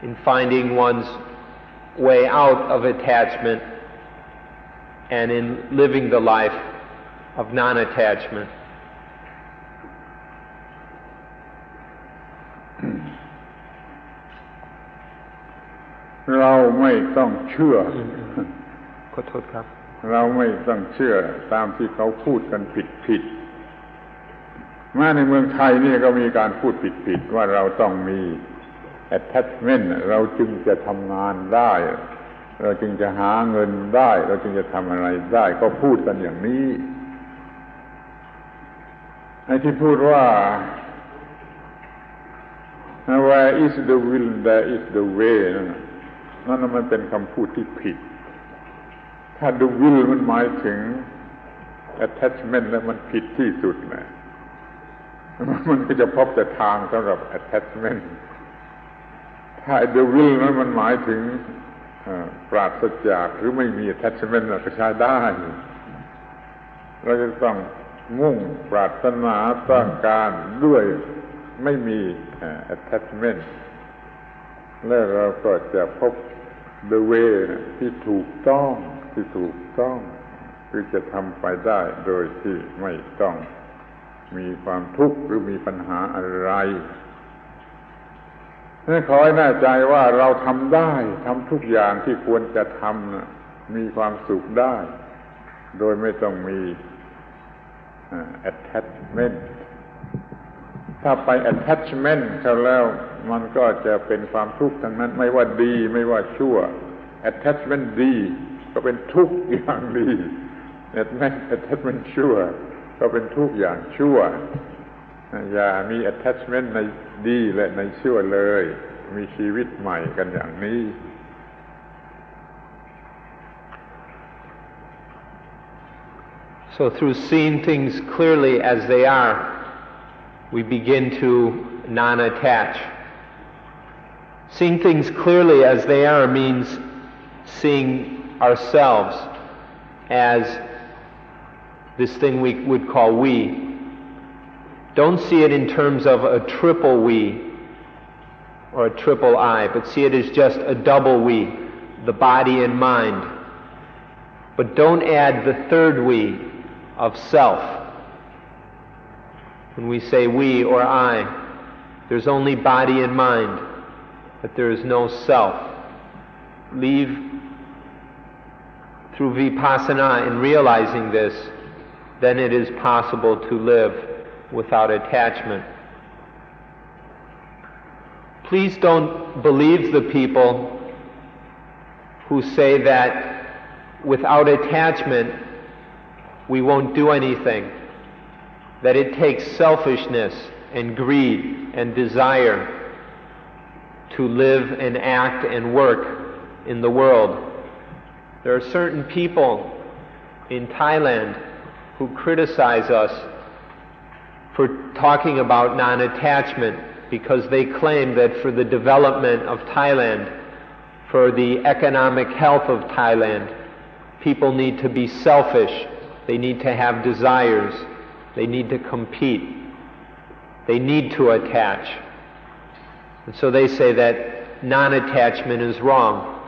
in finding one's way out of attachment and in living the life of non-attachment. เราไม่ต้องเชื่อ ขอโทษครับ เราไม่ต้องเชื่อตามที่เขาพูดกันผิดแม้ในเมืองไทยนี่ก็มีการพูดผิดว่าเราต้องมี attachment เราจึงจะทำงานได้เราจึงจะหาเงินได้เราจึงจะทำอะไรได้ก็พูดกันอย่างนี้ไอ้ที่พูดว่า where is the will there is the way นั่นมันเป็นคำพูดที่ผิดถ้า the will มันหมายถึง attachment แล้วมันผิดที่สุดนะมันก็จะพบแต่ทางสำหรับ attachment ถ้า the will นั้นมันหมายถึงปราศจากหรือไม่มี attachment ก็ใช้ได้เราจะต้องมุ่งปรารถนาต้องการด้วยไม่มี attachment แล้วเราก็จะพบ the way ที่ถูกต้องคือจะทำไปได้โดยที่ไม่ต้องมีความทุกข์หรือมีปัญหาอะไรขอให้แน่ใจว่าเราทำได้ทำทุกอย่างที่ควรจะทำมีความสุขได้โดยไม่ต้องมี attachment ถ้าไป attachment เข้าแล้วมันก็จะเป็นความทุกข์ทั้งนั้นไม่ว่าดีไม่ว่าชั่ว attachment ดีก็เป็นทุกข์อย่างดี attachment ชั่วก็เป็นทุกข์อย่างชั่วอย่ามี attachment ในดีและในชั่วเลยมีชีวิตใหม่กันอย่างนี้ So through seeing things clearly as they are, we begin to non-attach. Seeing things clearly as they are means seeing ourselves as this thing we would call we. Don't see it in terms of a triple we or a triple I, but see it as just a double we, the body and mind. But don't add the third we of self. When we say we or I, there's only body and mind, but there is no self. Leave through vipassana in realizing this, then it is possible to live without attachment. Please don't believe the people who say that without attachment we won't do anything, that it takes selfishness and greed and desire to live and act and work in the world. There are certain people in Thailand who criticize us for talking about non-attachment, because they claim that for the development of Thailand, for the economic health of Thailand, people need to be selfish, they need to have desires, they need to compete, they need to attach. And so they say that non-attachment is wrong,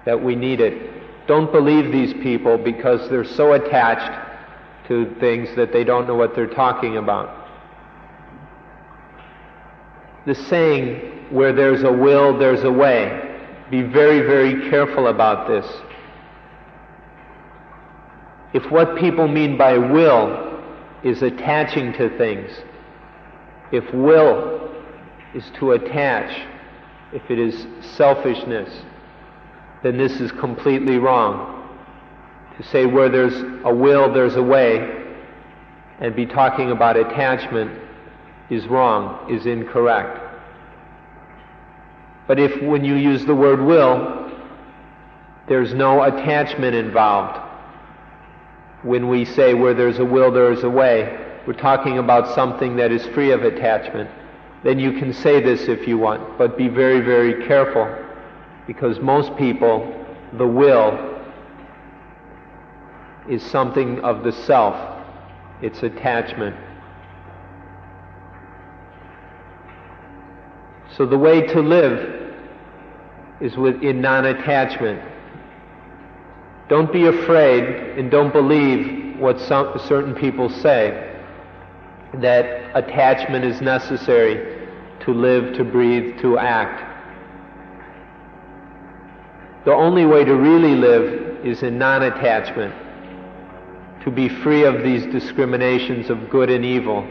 that we need it. Don't believe these people because they're so attached to things that they don't know what they're talking about. The saying, where there's a will, there's a way. Be very, very careful about this. If what people mean by will is attaching to things, if will is to attach, if it is selfishness, then this is completely wrong. To say where there's a will, there's a way, and be talking about attachment is wrong, is incorrect. But if when you use the word will, there's no attachment involved. When we say where there's a will, there is a way, we're talking about something that is free of attachment. Then you can say this if you want, but be very, very careful, because most people, the will is something of the self. It's attachment. So the way to live is in non-attachment. Don't be afraid and don't believe what certain people say, that attachment is necessary to live, to breathe, to act. The only way to really live is in non-attachment, to be free of these discriminations of good and evil,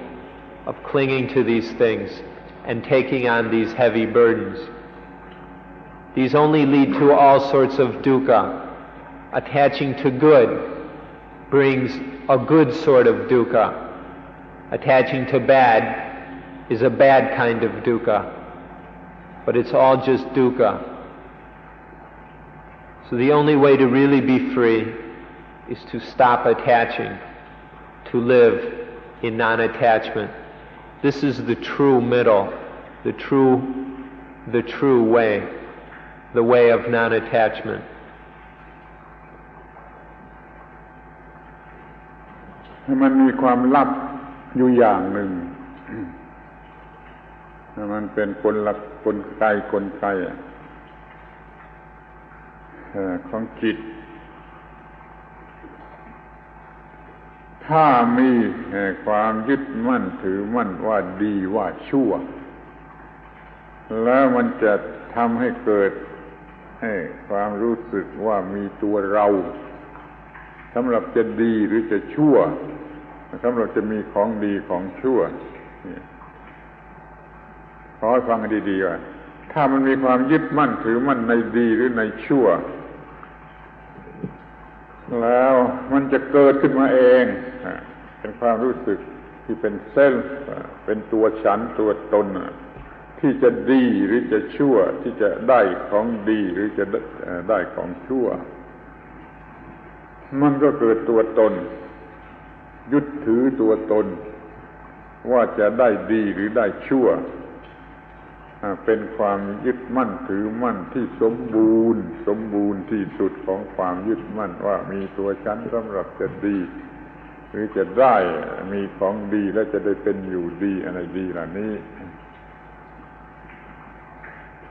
of clinging to these things and taking on these heavy burdens. These only lead to all sorts of dukkha. Attaching to good brings a good sort of dukkha. Attaching to bad is a bad kind of dukkha. But it's all just dukkha. So the only way to really be free is to stop attaching, to live in non-attachment. This is the true middle, the true way, the way of non-attachment.มันมีความลับอยู่อย่างหนึ่งมันเป็นกลไกของจิตถ้ามีความยึดมั่นถือมั่นว่าดีว่าชั่วแล้วมันจะทำให้เกิดความรู้สึกว่ามีตัวเราสำหรับจะดีหรือจะชั่วสำหรับจะมีของดีของชั่วขอให้ฟังดีๆว่าถ้ามันมีความยึดมั่นถือมั่นในดีหรือในชั่วแล้วมันจะเกิดขึ้นมาเองเป็นความรู้สึกที่เป็นเซลฟ์เป็นตัวฉันตัวตนที่จะดีหรือจะชั่วที่จะได้ของดีหรือจะได้ของชั่วมันก็เกิดตัวตนยึดถือตัวตนว่าจะได้ดีหรือได้ชั่วเป็นความยึดมั่นถือมั่นที่สมบูรณ์ที่สุดของความยึดมั่นว่ามีตัวฉันสำหรับจะดีหรือจะได้มีของดีและจะได้เป็นอยู่ดีอะไรดีเหล่านี้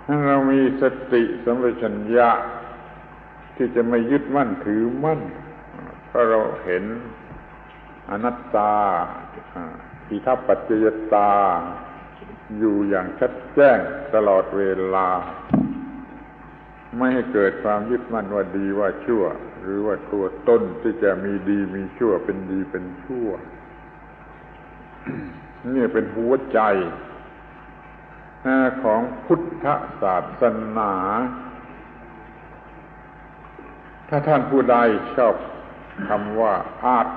ถ้าเรามีสติสัมปชัญญะที่จะไม่ยึดมั่นถือมั่นเพราะเราเห็นอนัตตาอิทัปปัจจยตาอยู่อย่างชัดแจ้งตลอดเวลาไม่ให้เกิดความยึดมั่นว่าดีว่าชั่วหรือว่าตัวตนที่จะมีดีมีชั่วเป็นดีเป็นชั่ว นี่เป็นหัวใจของพุทธศาสนาถ้าท่านผู้ใดชอบคำว่าอาร์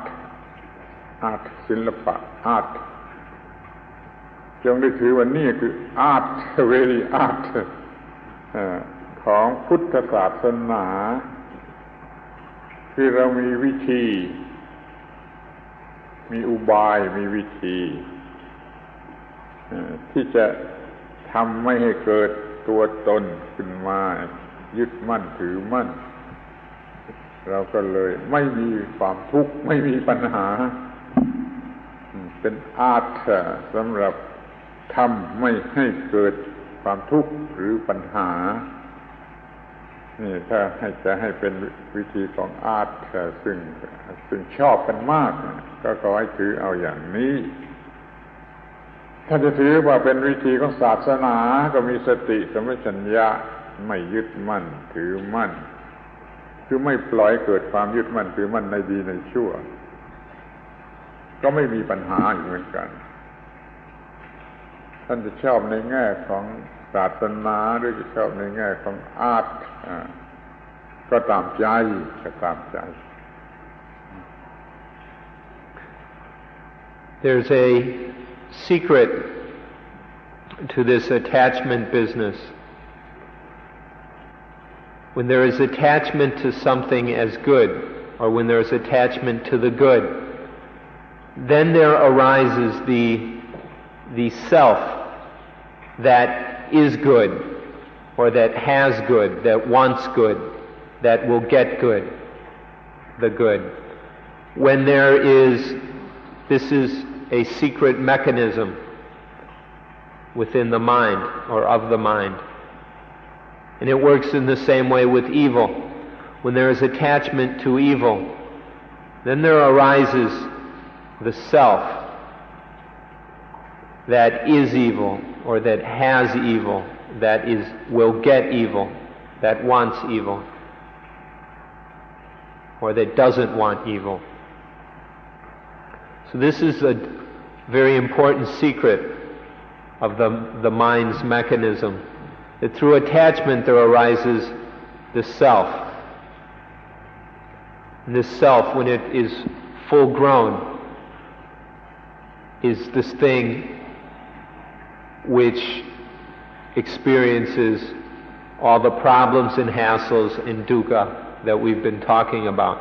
ตศิลปะอาร์ตจงได้ถือว่านี่คืออาร์ตvery art ของพุทธศาสนาที่เรามีวิธีมีอุบายมีวิธี ที่จะทำไม่ให้เกิดตัวตนขึ้นมายึดมั่นถือมั่นเราก็เลยไม่มีความทุกข์ไม่มีปัญหาเป็นอาร์ตสำหรับทำไม่ให้เกิดความทุกข์หรือปัญหานี่ถ้าจะให้เป็นวิธีของอาร์ตซึ่งชอบกันมากก็ขอให้ถือเอาอย่างนี้ถ้าจะถือว่าเป็นวิธีของศาสนาก็มีสติสัมปชัญญะไม่ยึดมั่นถือมั่นคือไม่ปล่อยเกิดความยึดมั่นถือมั่นในดีในชั่วก็ไม่มีปัญหาอีกเหมือนกันท่านจะชอบในแง่ของศาสนาหรือจะชอบในแง่ของอาร์ตก็ตามใจก็ตามใจ There's a secret to this attachment business. When there is attachment to something as good, or when there is attachment to the good, then there arises the self that is good, or that has good, that wants good, that will get good, the good. When there is, this is a secret mechanism within the mind, or of the mind. And it works in the same way with evil. When there is attachment to evil, then there arises the self that is evil, or that has evil, that will get evil, that wants evil, or that doesn't want evil. So this is a very important secret of the mind's mechanism, that through attachment there arises the self. And this self, when it is full grown, is this thing which experiences all the problems and hassles and dukkha that we've been talking about.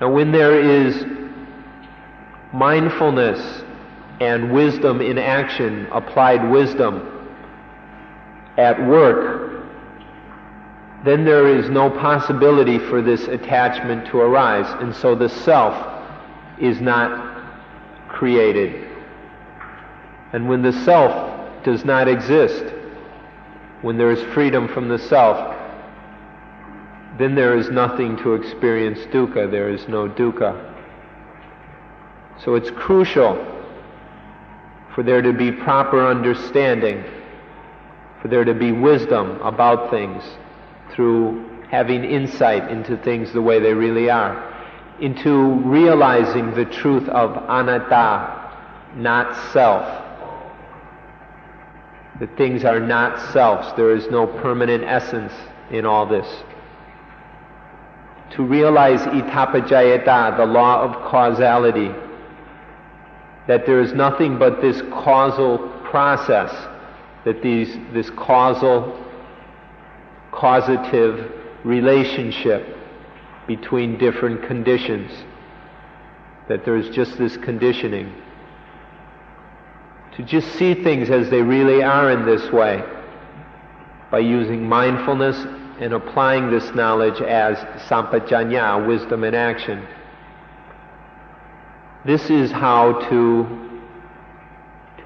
Now when there is mindfulness and wisdom in action, applied wisdom at work, then there is no possibility for this attachment to arise, and so the self is not created. And when the self does not exist, when there is freedom from the self, then there is nothing to experience dukkha, there is no dukkha. So it's crucial for there to be proper understanding, for there to be wisdom about things, through having insight into things the way they really are, into realizing the truth of anatta, not self. That things are not selves, there is no permanent essence in all this. To realize itapajayata, the law of causality, that there is nothing but this causal process, that this causative relationship between different conditions, that there is just this conditioning. To just see things as they really are in this way, by using mindfulness and applying this knowledge as sampajanya, wisdom in action. This is how to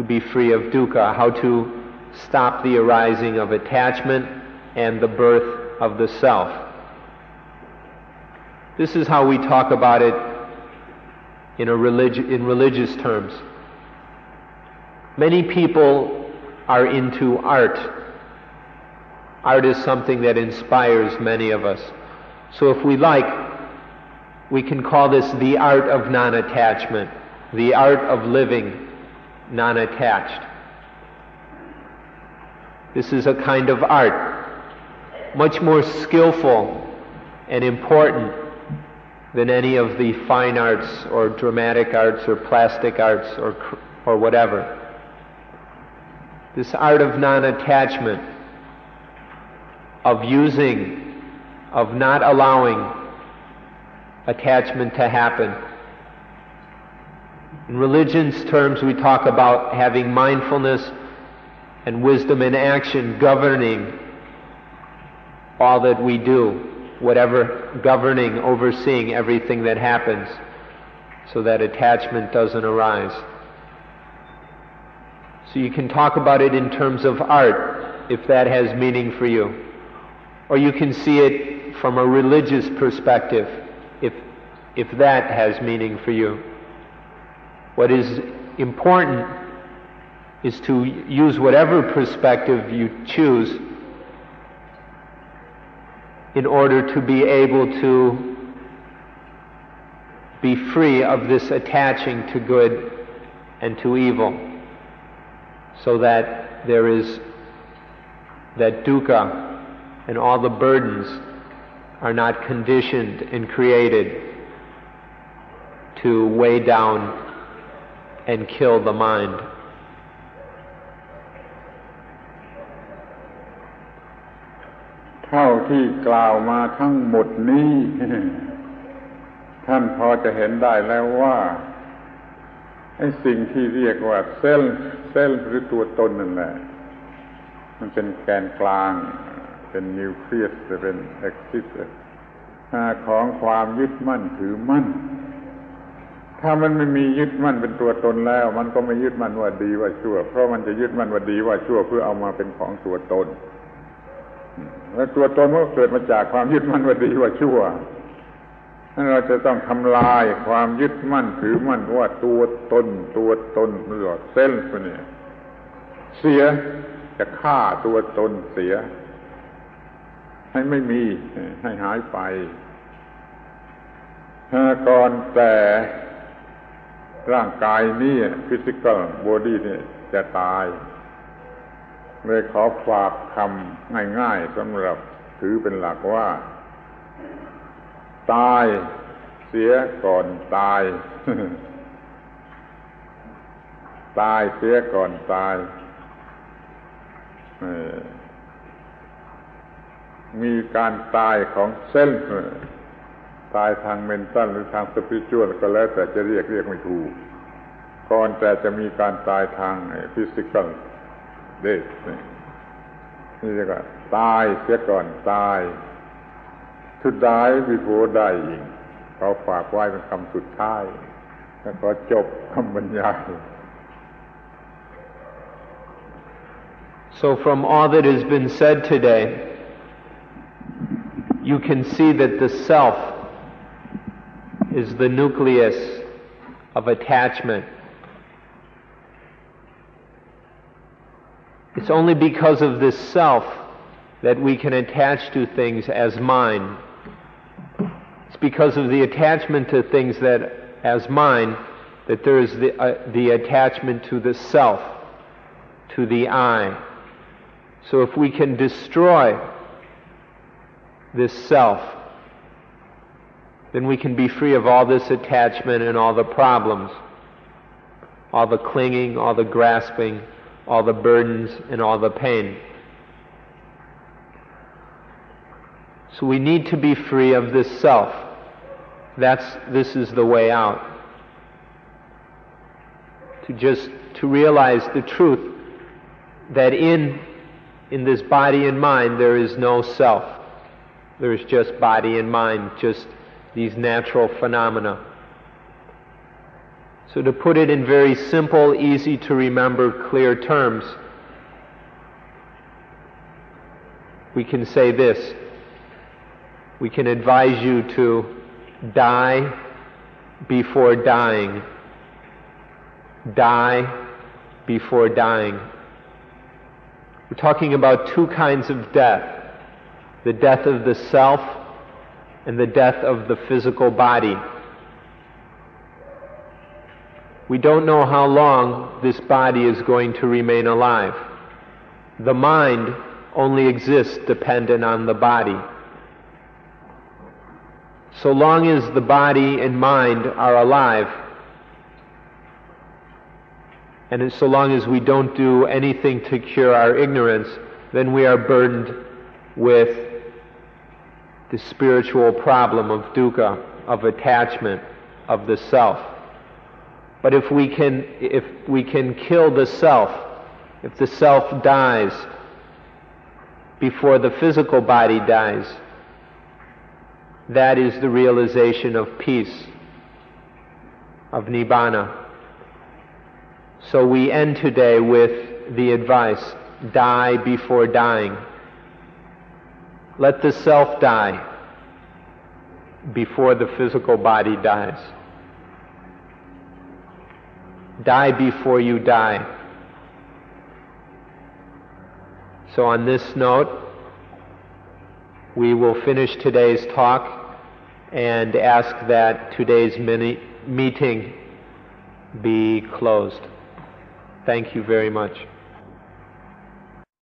be free of dukkha, how to stop the arising of attachment and the birth of the self. This is how we talk about it in religious terms. Many people are into art. Art is something that inspires many of us. So if we like, we can call this the art of non-attachment, the art of living non-attached. This is a kind of art, much more skillful and important than any of the fine arts or dramatic arts or plastic arts or whatever. This art of non-attachment, of not allowing attachment to happen, In religion's terms, we talk about having mindfulness and wisdom in action governing all that we do, whatever governing, overseeing everything that happens, so that attachment doesn't arise. So you can talk about it in terms of art, if that has meaning for you. Or you can see it from a religious perspective, if that has meaning for you. What is important is to use whatever perspective you choose in order to be able to be free of this attaching to good and to evil, so that there is that dukkha and all the burdens are not conditioned and created to weigh down and kill the mind.เท่าที่กล่าวมาทั้งหมดนี้ ท่านพอจะเห็นได้แล้วว่าไอ้สิ่งที่เรียกว่าเซลล์หรือตัวตนนั่นแหละมันเป็นแกนกลางเป็นนิวเคลียสเป็นเอ็กซิสของความยึดมั่นถือมั่นถ้ามันไม่มียึดมั่นเป็นตัวตนแล้วมันก็ไม่ยึดมั่นว่าดีว่าชั่วเพราะมันจะยึดมั่นว่าดีว่าชั่วเพื่อเอามาเป็นของตัวตนและตัวตนมันก็เกิดมาจากความยึดมั่นว่าดีว่าชั่วนั้นเราจะต้องทำลายความยึดมั่นถือมั่นว่าตัวตนหรือเซลฟ์เนี่ยเสียจะฆ่าตัวตนเสียให้ไม่มีให้หายไปก่อนแต่ร่างกายนี้ physical body เนี่ยจะตายเลยขอฝากคำง่ายๆสำหรับถือเป็นหลักว่าตายเสียก่อนตาย ตายเสียก่อนตายมีการตายของเซลฟ์ตายทางเมนตัลหรือทางสปิริตชวลก็แล้วแต่จะเรียกไม่ถูกก่อนแต่จะมีการตายทางฟิสิกอลเดทนี่เรียกว่าตายเสียก่อนตาย to die before dying เขาฝากไว้เป็นคำสุดท้ายแล้วก็จบคำบรรยาย So from all that has been said today, you can see that the self is the nucleus of attachment. It's only because of this self that we can attach to things as mine. It's because of the attachment to things that as mine that there is the attachment to the self, to the I. So if we can destroy this self, then we can be free of all this attachment and all the problems, all the clinging, all the grasping, all the burdens, and all the pain. So we need to be free of this self. This is the way out. To realize the truth that in this body and mind there is no self. There is just body and mind, just these natural phenomena. So to put it in very simple, easy to remember, clear terms, we can say this. We can advise you to die before dying. Die before dying. We're talking about two kinds of death. The death of the self and the death of the physical body. We don't know how long this body is going to remain alive. The mind only exists dependent on the body. So long as the body and mind are alive, and so long as we don't do anything to cure our ignorance, then we are burdened with the spiritual problem of dukkha, of attachment, of the self. But if we can kill the self, if the self dies before the physical body dies, that is the realization of peace, of Nibbana. So we end today with the advice, die before dying. Let the self die before the physical body dies. Die before you die. So on this note, we will finish today's talk and ask that today's meeting be closed. Thank you very much.